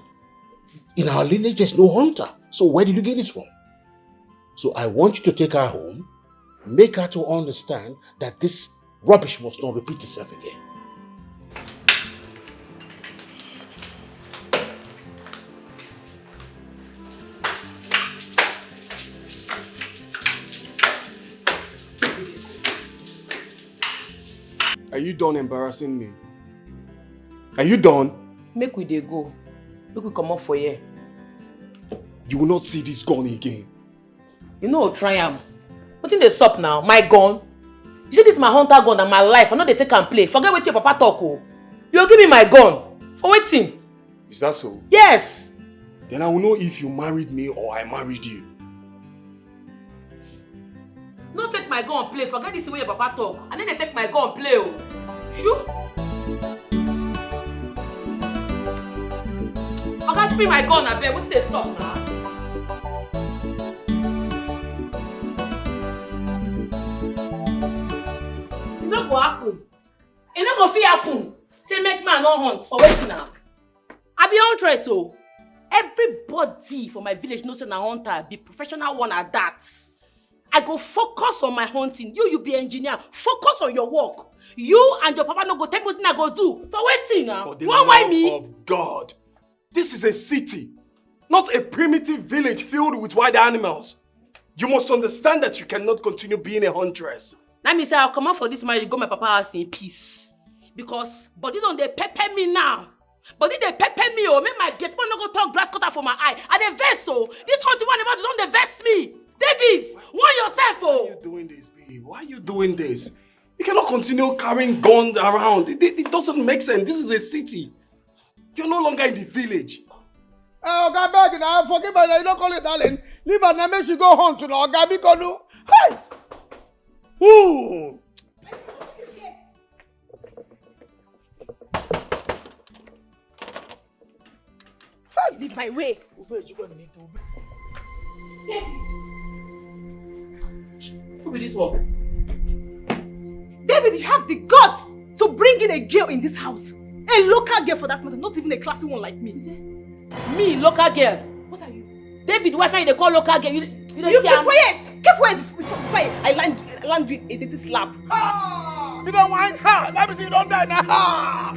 in our lineage, there's no hunter. So where did you get this from? So I want you to take her home, make her to understand that this rubbish must not repeat itself again.
Are you done embarrassing me? Are you done?
Make we dey go. Make we come up for here.
You will not see this gun again.
You know, try am. What in the sup now? My gun? You see, this is my hunter gun and my life. I know they take and play. Forget what your papa talk. Oh. You give me my gun. For waiting.
Is that so?
Yes.
Then I will know if you married me or I married you.
No take my gun play. Forget this way your papa talk. And then they take my gun play. Oh. Shoo. I got to be my gun. I bet. What they stop now? It's not going to happen. It's not going to happen. Say make man no hunt for waiting now. I be huntress, so everybody for my village knows na hunter be professional one at that. I go focus on my hunting. You be engineer. Focus on your work. You and your papa no go tell me what I go do. For waiting now.
For the love of God. This is a city, not a primitive village filled with wild animals. You must understand that you cannot continue being a huntress.
Let me say I'll come out for this marriage, go my papa house in peace. Because body don't they pepper me now. Body they pepper me, oh, make my gate man no go talk grass cutter for my eye. And the vest, oh, this hunting one about don't they vest me. David, warn yourself, oh.
Why are you doing this, babe? Why are you doing this? You cannot continue carrying guns around. It doesn't make sense. This is a city. You're no longer in the village.
Oh, God, back now. Forgive me, you don't call it darling. Leave her now, make she go home to now. God, because no. Hey! Ooh!
Leave my way. Who be this one?
David, you have the guts to bring in a girl in this house. A local girl for that matter, not even a classy one like me.
Me, local girl? What are you? David, why can't they call local girl? You
keep quiet! Keep quiet before I land you a dirty slap.
Ah! You don't whine her! Let me see you don't die now!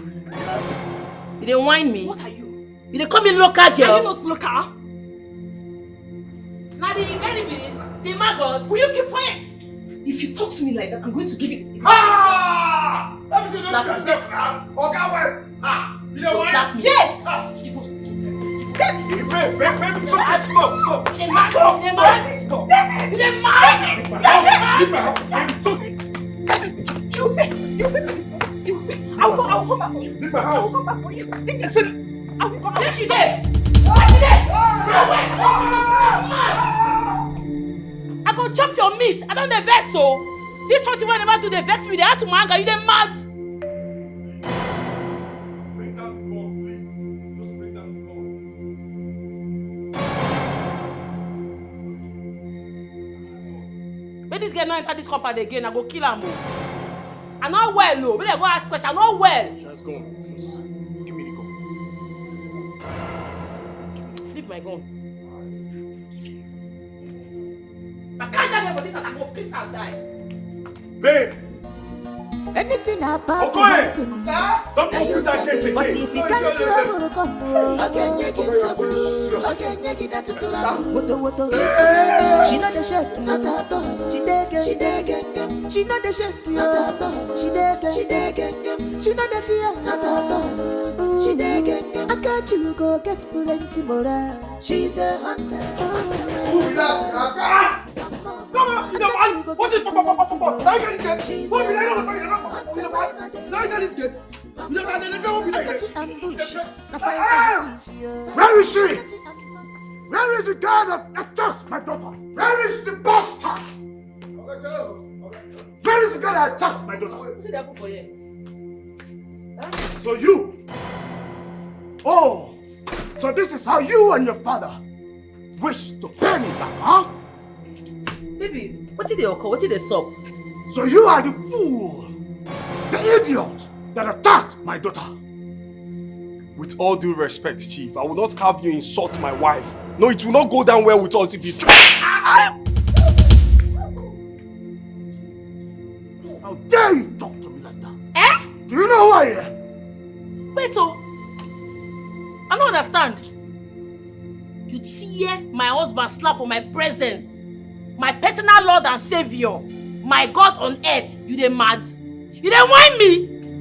You didn't whine me?
What are you?
You didn't call me local girl?
Are you not local?
Now the enemies, the maggots.
Will you keep quiet? If you talk to me like that, I'm going to give you.
Ah! Let me see you don't do yourself now! Okay, wait! Ah! You don't whine?
Slap me.
Yes!
Ah!
Babe, stop!
You didn't mind? You didn't mind?
Stop!
You didn't mind?
I'll go back for you.
Leave my house.
I'll go back for you. Listen, I'll go back.
Where she there? Where she there? I go chop your meat. I don't the vex so. This hunting one never do the vex me. They had to manga. You them mad?
Bring down the gun, please. Just bring down the gun.
When this girl not enter this compound again, I go kill her more. I not well, no. When I go ask question, I not well.
She has gone. Just give me the gun.
Leave my gun. I can't die for this and I go piss and die.
Babe!
Anything about
Okoye!
hunting.
Don't open that gate again.
But if you can't trouble, come again, you can trouble. Again, you get that trouble. Woto. She not the shake, not at all. She dege. She not the shake, not at all. She dege. She not the fear, not at all. She dege. AKACHI go get plenty more. She's a hunter.
Come on, you know what? What is Papa? Now you can get. What will I know? Now you can get. You know what? Then go over there. Where is she? Where is the guy that attacked my daughter? Where is the bastard? Where is the guy that attacked my daughter?
See that for you.
So you. Oh, So this is how you and your father wish to pay me back, huh?
Baby, what did they occur? What did they suck?
So you are the fool, the idiot that attacked my daughter.
With all due respect, Chief, I will not have you insult my wife. No, it will not go down well with us if you try.
How dare you talk to me like that? Eh? Do you know who I am?
Wait, so I don't understand. You tear my husband slap for my presence. My personal Lord and Savior. My God on earth. You dey mad? You dey whine me?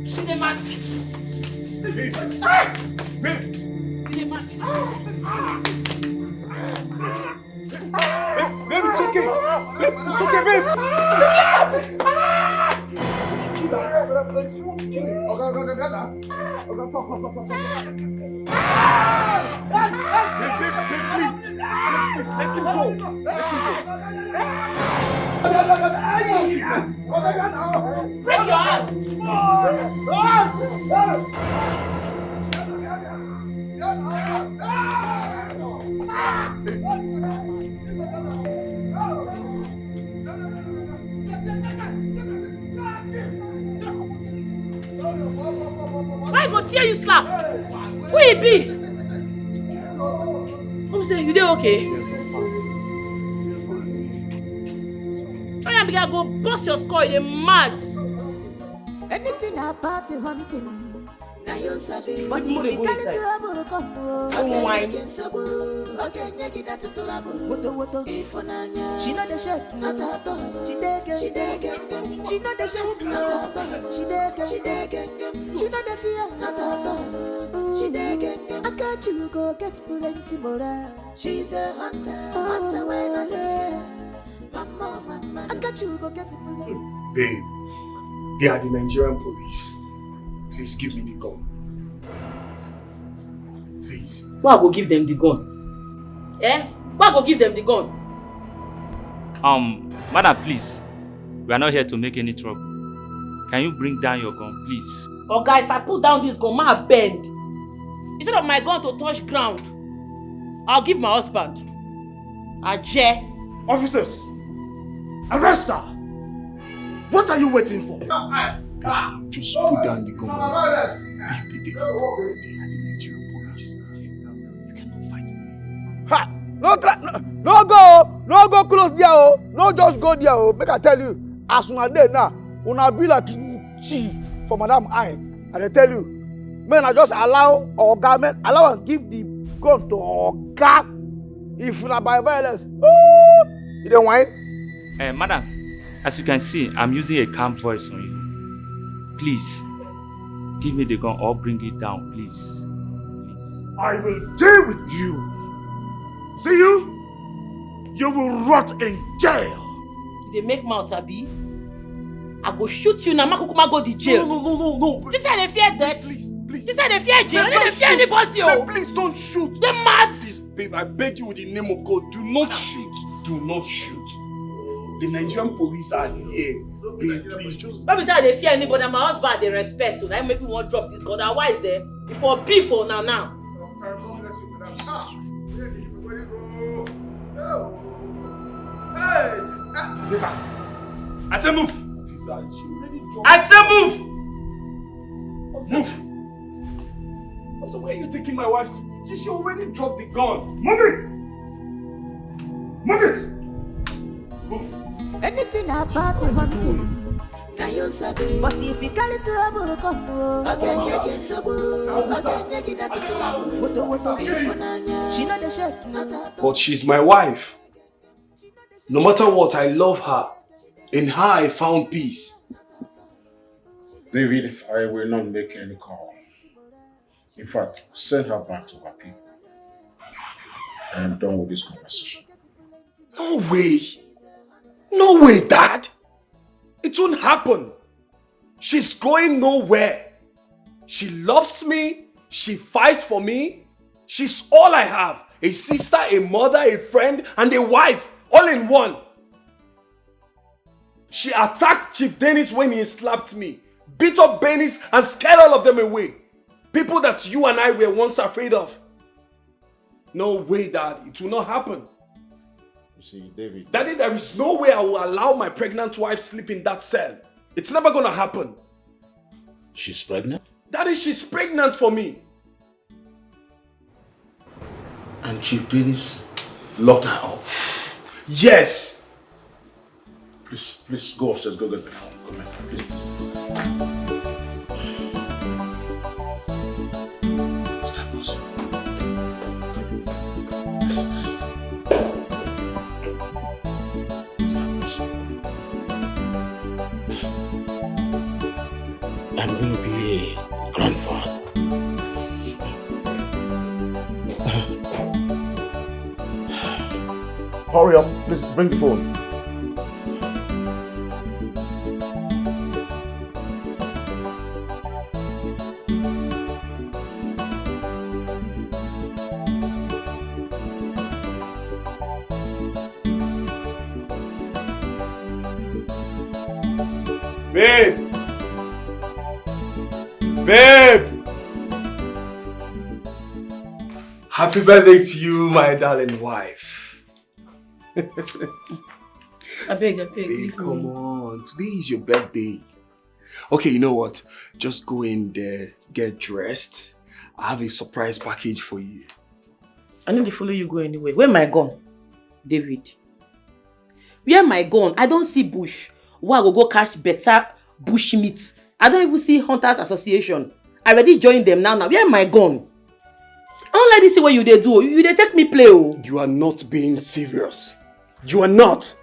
You dey mad? You dey mad?
Babe, it's okay. Babe, it's okay, babe. Please, let him go.
Break your heart. Why go tear you slap? Who it be? Who say you dey okay?
Yes, I'm fine.
Try and begin go bust your skull, you dey mad.
Anything about the hunting. Now you sabi.
But if you carry
trouble, come on.
wine.
She not the shake, not at all. She dege, she not the shake, not at all. She dege, she not the fear, not at all. She dege, AKACHI go get plenty more. She's a hunter when I live. Mama, AKACHI go get plenty.
Babe, they are the Nigerian police. Please give me the gun. Please.
Who I go give them the gun? Eh? Who I go give them the gun?
Madam, please. We are not here to make any trouble. Can you bring down your gun, please?
Oga, if I put down this gun, my bend. Instead of my gun to touch ground, I'll give my husband. Ajay.
Officers, arrest her. What are you waiting for?
Just put down the gun. Babe, they are the Nigerian police. You cannot fight with them.
Ha! No go close there, oh. No just go there, oh. Make I tell you, as una dey now, una be like chi for Madam I. And I tell you, men I just allow Oga, men allow and give the gun to Oga. If una by violence, you don't whine?
Madam, as you can see, I'm using a calm voice on you. Please, give me the gun or bring it down, please. Please.
I will deal with you. See you? You will rot in jail.
You dey make mouth, abi? I go shoot you now. Makukuma go to jail.
No.
This side they fear death.
Please.
This side they fear jail. They fear anybody.
Babe, please don't shoot.
They're mad.
Please, babe, I beg you in the name of God, do not shoot. Do not shoot. The Nigerian police are here. Babe, please just.
Let me say they fear anybody. And my husband they respect. So that make me want to drop this gun. Otherwise, before beef for now.
I say move. I say move. Move. Also, where are you taking my wife's? She already dropped the gun.
Move it. Move it.
Move. Anything about the hunting. Now you sabi. But if you carry trouble, come on. Again, that's trouble. She not the shake, not at all.
But she's my wife. No matter what, I love her. In her, I found peace.
David, I will not make any call. In fact, send her back to her people. I am done with this conversation.
No way. No way, Dad. It won't happen. She's going nowhere. She loves me. She fights for me. She's all I have. A sister, a mother, a friend, and a wife. All in one. She attacked Chief Dennis when he slapped me. Beat up Bennis and scared all of them away. People that you and I were once afraid of. No way, Dad. It will not happen.
You see, David.
Daddy, there is no way I will allow my pregnant wife sleep in that cell. It's never gonna happen.
She's pregnant?
Daddy, she's pregnant for me.
And Chief Dennis locked her up?
Yes.
Please go upstairs, go get the phone. Come here, please. I'm going to be a grandfather. Hurry up, please bring the phone.
Babe! Babe! Happy birthday to you, my darling wife.
I beg.
Babe, come on. Today is your birthday. Okay, you know what? Just go in there, get dressed. I have a surprise package for you.
I need to follow you go anyway. Where am I gone? David. Where am I gone? I don't see bush. Why I go catch better bush meat? I don't even see Hunters Association. I already joined them now. Where am I gone? I don't like this see what you they do. You they take me play. Oh.
You are not being serious. You are not.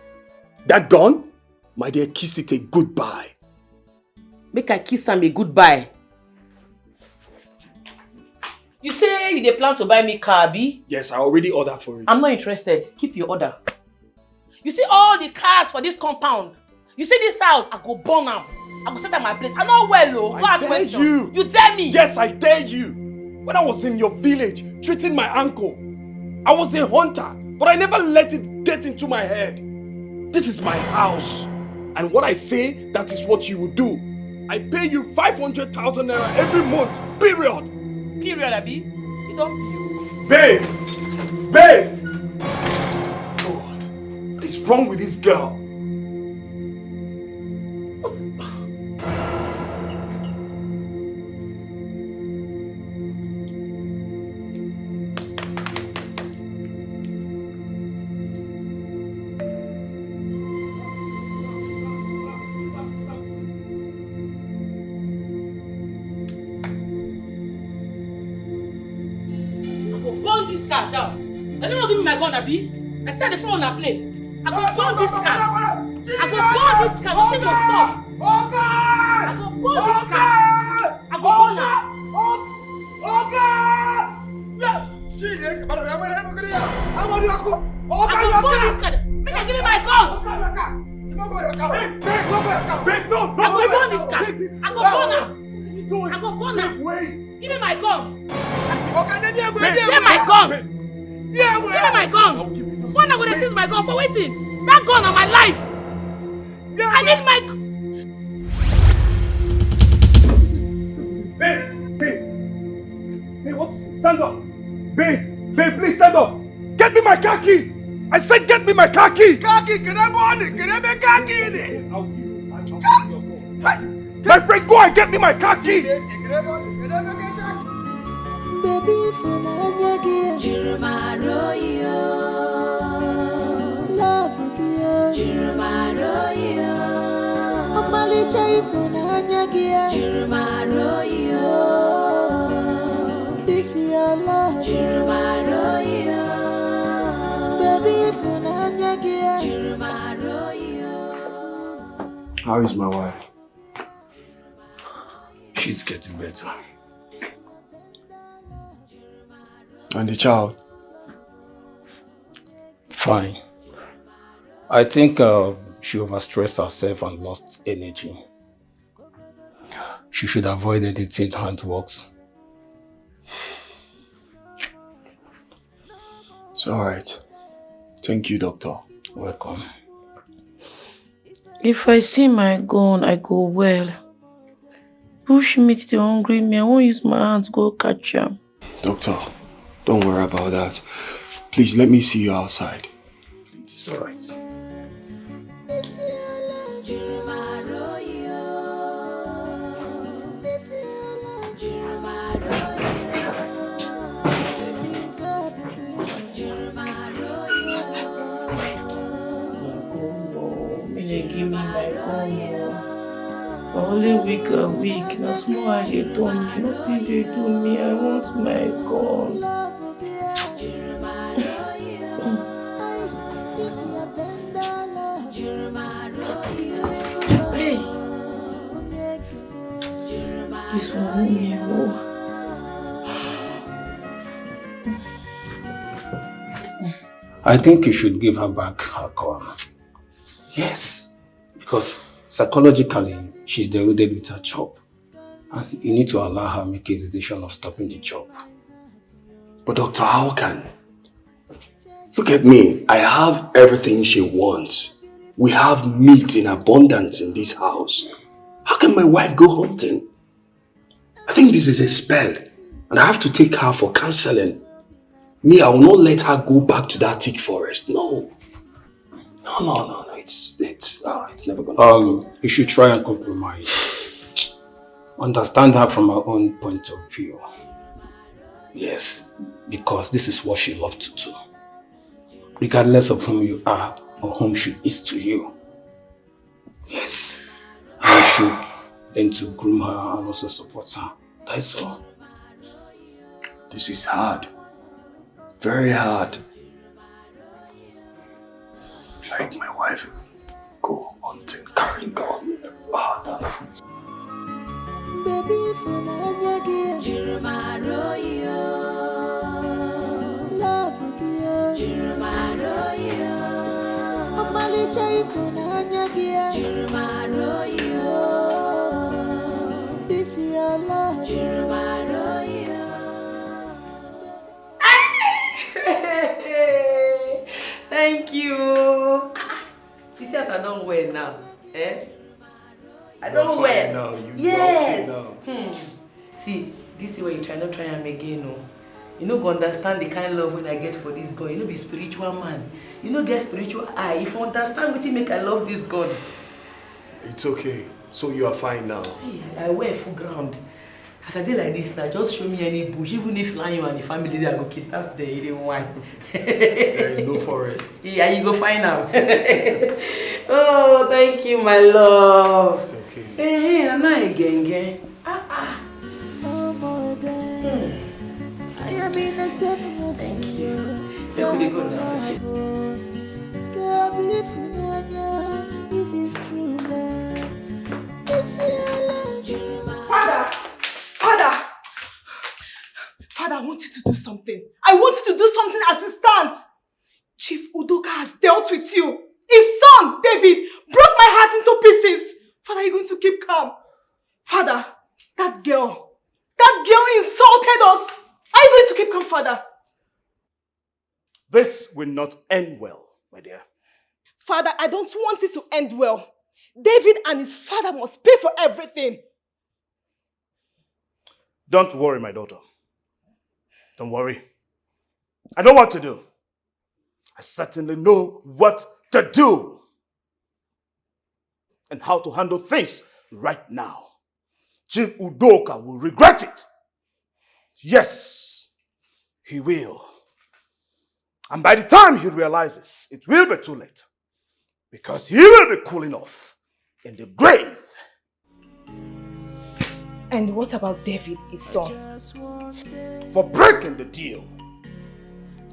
That gone? My dear, kiss it a goodbye.
Make I kiss am a goodbye. You say you dey plan to buy me car, Abi?
Yes, I already ordered for it.
I'm not interested. Keep your order. You see all the cars for this compound. You see this house, I go burn am. I go set at my place. I'm not well, oh. Go ask question. You dare me?
Yes, I dare you. When I was in your village, treating my uncle, I was a hunter, but I never let it get into my head. This is my house. And what I say, that is what you will do. I pay you 500,000 naira every month, period.
Period, Abi. You don't you.
Babe! Babe! God, what is wrong with this girl?
Abi, I tell the phone on play. I go burn this car. I go burn this car. What's in your soul? I go burn this car. I go burn her. I go burn this car. Make I give me my gun. I go burn this car. I go burn her. I go burn her. Give me my gun. Give me my gun. Give me my gun! When am I gonna seize my gun for waiting? That gun on my life! I need my...
Babe, what? Stand up! Babe, please stand up! Get me my car key! I said get me my car key!
Car key, can I buy it? Can I make car key in it?
My friend, go and get me my car key!
Baby, for Nanya, Jiramaroyo. Love you, Jiramaroyo. Amali Chai for Nanya, Jiramaroyo. This is your love, Jiramaroyo. Baby, for Nanya, Jiramaroyo.
How is my wife? She's getting better. And the child?
Fine. I think she overstressed herself and lost energy. She should avoid anything handworks.
It's alright. Thank you, doctor.
Welcome.
If I see my gun, I go well. Bush meat, they hungry me. I won't use my hands go catch him.
Doctor,
Don't worry about that. Please, let me see you outside.
It's alright.
Give me my gun. Only week a week. Now small I hate on me. Nothing they do me. I want my gun. Hey. This one me oh.
I think you should give her back her gun. Yes, because psychologically, she's deluded with her job. And you need to allow her make a decision of stopping the job.
But Doctor, how can? Look at me. I have everything she wants. We have meat in abundance in this house. How can my wife go hunting? I think this is a spell. And I have to take her for counseling. Me, I will not let her go back to that thick forest. No. No. It's never gonna.
You should try and compromise. Understand her from her own point of view. Yes, because this is what she loves to do. Regardless of whom you are or whom she is to you. Yes, and you should learn to groom her and also support her. That's all.
This is hard. Very hard. Like my wife go hunting, carrying gun.
Baby, for Nanya, Jirumaro, love Jirumaro, Amali Chai for Nanya, Jirumaro, this is your love, Jirumaro.
Thank you. He says I don't wear now. Eh? I don't wear.
Now. You
yes.
now.
See, this is where you try not try am again. No. You know, go understand the kind of love when I get for this God. You know, be spiritual man. You know, get spiritual eye. If you understand what you make, I love this God.
It's okay. So you are fine now.
Hey, I wear full ground. As I did like this now, just show me any bush, even if lion and the family they go kidnap there, you don't want.
There is no forest.
Yeah, you go find out. Oh, thank you, my love.
It's okay.
Hey, I'm not again.
No more again. I am in a safe mood.
Thank you. Where could you go now?
This is true love. This is your love.
Father, I want you to do something. I want you to do something as it stands. Chief Udoka has dealt with you. His son, David, broke my heart into pieces. Father, are you going to keep calm? Father, that girl insulted us. Are you going to keep calm, Father?
This will not end well, my dear.
Father, I don't want it to end well. David and his father must pay for everything.
Don't worry, my daughter. Don't worry. I know what to do. I certainly know what to do. And how to handle things right now. Chief Udoka will regret it. Yes, he will. And by the time he realizes, it will be too late. Because he will be cooling off in the grave.
And what about David, his son?
For breaking the deal,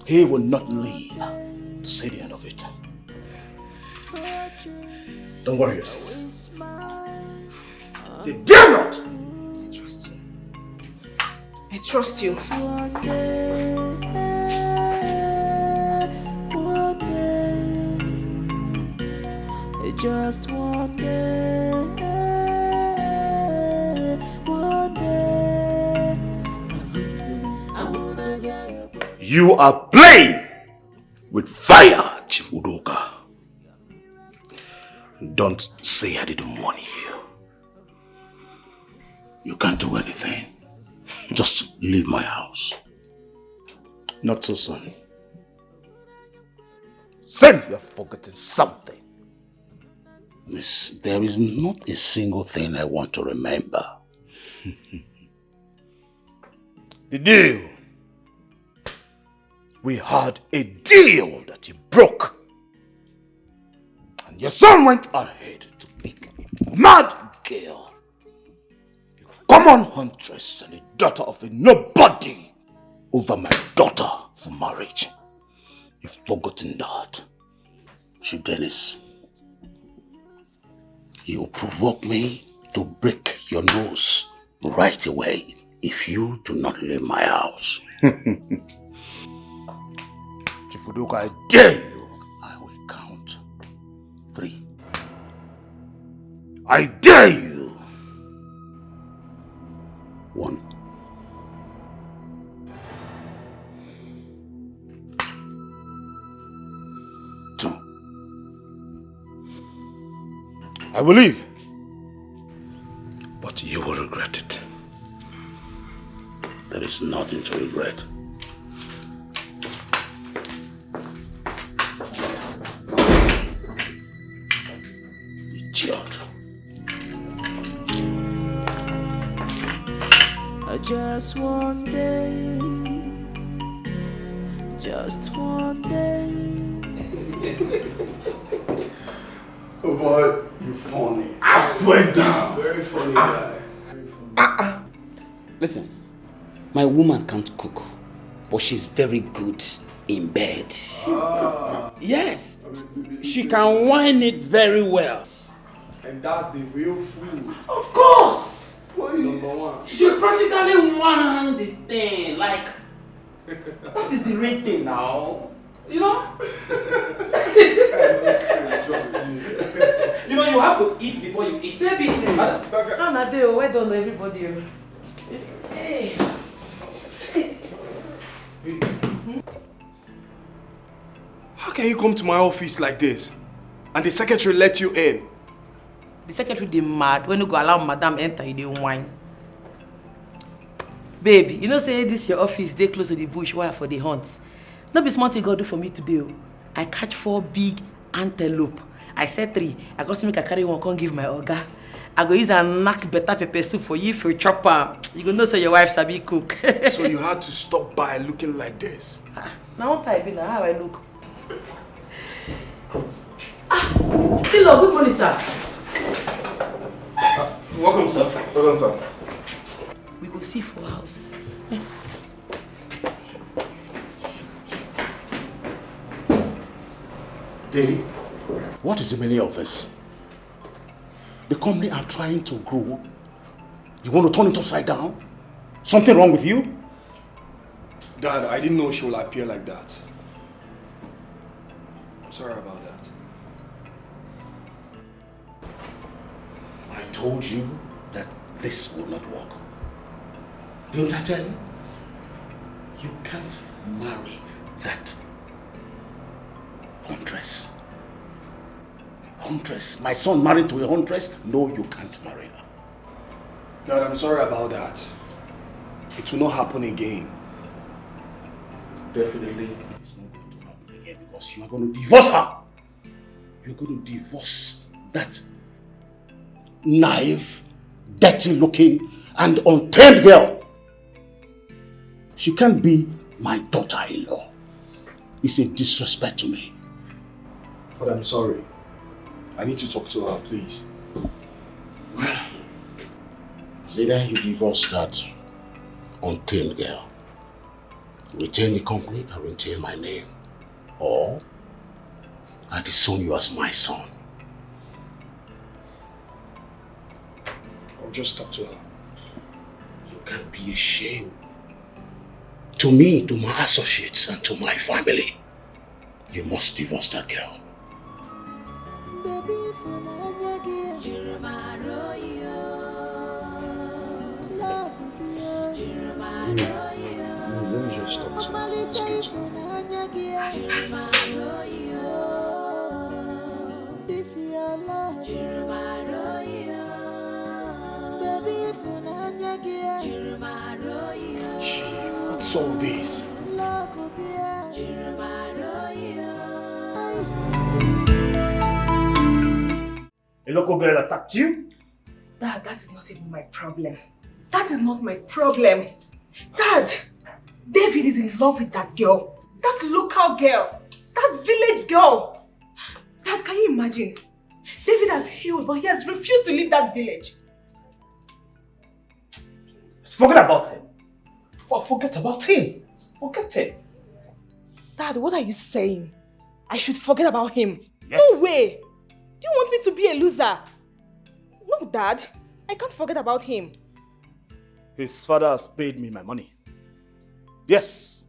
he will not live to see the end of it. Don't worry yourself. They dare not!
I trust you.
Just one day, one day.
You are playing with fire, Chief Udoka. Don't say I didn't warn you. You can't do anything. Just leave my house. Not so soon. Sen, you're forgetting something. There is not a single thing I want to remember. The deal. We had a deal that you broke. And your son went ahead to pick a mad girl. A common huntress and a daughter of a nobody over my daughter for marriage. You've forgotten that. Chief Dennis, you provoke me to break your nose right away if you do not leave my house. Chief Udoka, I dare you. I will count 3. I dare you. 1. 2. I will leave. But you will regret it. There is nothing to regret. Idiot.
Just one day, just one day.
Oh boy, you funny.
I swear down.
Very funny guy.
Listen, my woman can't cook, but she's very good in bed. Yes, she can wine it very well.
And that's the real food.
Of course!
Number 1.
She practically won the thing, like, that is the real thing now. You know? You know, you have to eat before you eat.
Baby, Nadeo, well done everybody. Hey.
How can you come to my office like this? And the secretary let you in?
The secretary dey mad when you go allow madam enter, you dey whine. Babe, you know say this your office dey close to the bush wire for the hunt. No be smart you go do for me today. I catch 4 big antelope. I said 3. I go see make I carry 1 come give my oga. I go use and knock better pepper soup for you if you chop am. You go know say your wife sabi cook.
So you had to stop by looking like this?
Now what I be now, how I look? Hello, good morning, sir.
Welcome, sir. Welcome, sir.
We go see for house.
Davy, what is the meaning of this? The company are trying to grow. You want to turn it upside down? Something wrong with you?
Dad, I didn't know she will appear like that. I'm sorry about that.
I told you that this will not work. Didn't I tell you? You can't marry that huntress. Huntress. My son married to a huntress? No, you can't marry her.
Dad, I'm sorry about that. It will not happen again.
Definitely it is not going to happen again because you are going to divorce her. You're going to divorce that naive, dirty looking and untamed girl. She can't be my daughter-in-law. It's a disrespect to me.
But I'm sorry. I need to talk to her, please.
Well, it's either you divorce that untamed girl, retain the company and retain my name, or I disown you as my son.
I'll just talk to her.
You can't be ashamed. To me, to my associates, and to my family, you must divorce that girl.
Let me just talk to her. It's good to
This is your love. Baby,
What's all this?
A local girl attacked you?
Dad, that is not even my problem. That is not my problem. Dad, David is in love with that girl. That local girl. That village girl. Dad, can you imagine? David has healed, but he has refused to leave that village.
Forget about him. Forget about him. Forget him.
Dad, what are you saying? I should forget about him?
Yes.
No way. Do you want me to be a loser? No, Dad. I can't forget about him.
His father has paid me my money. Yes.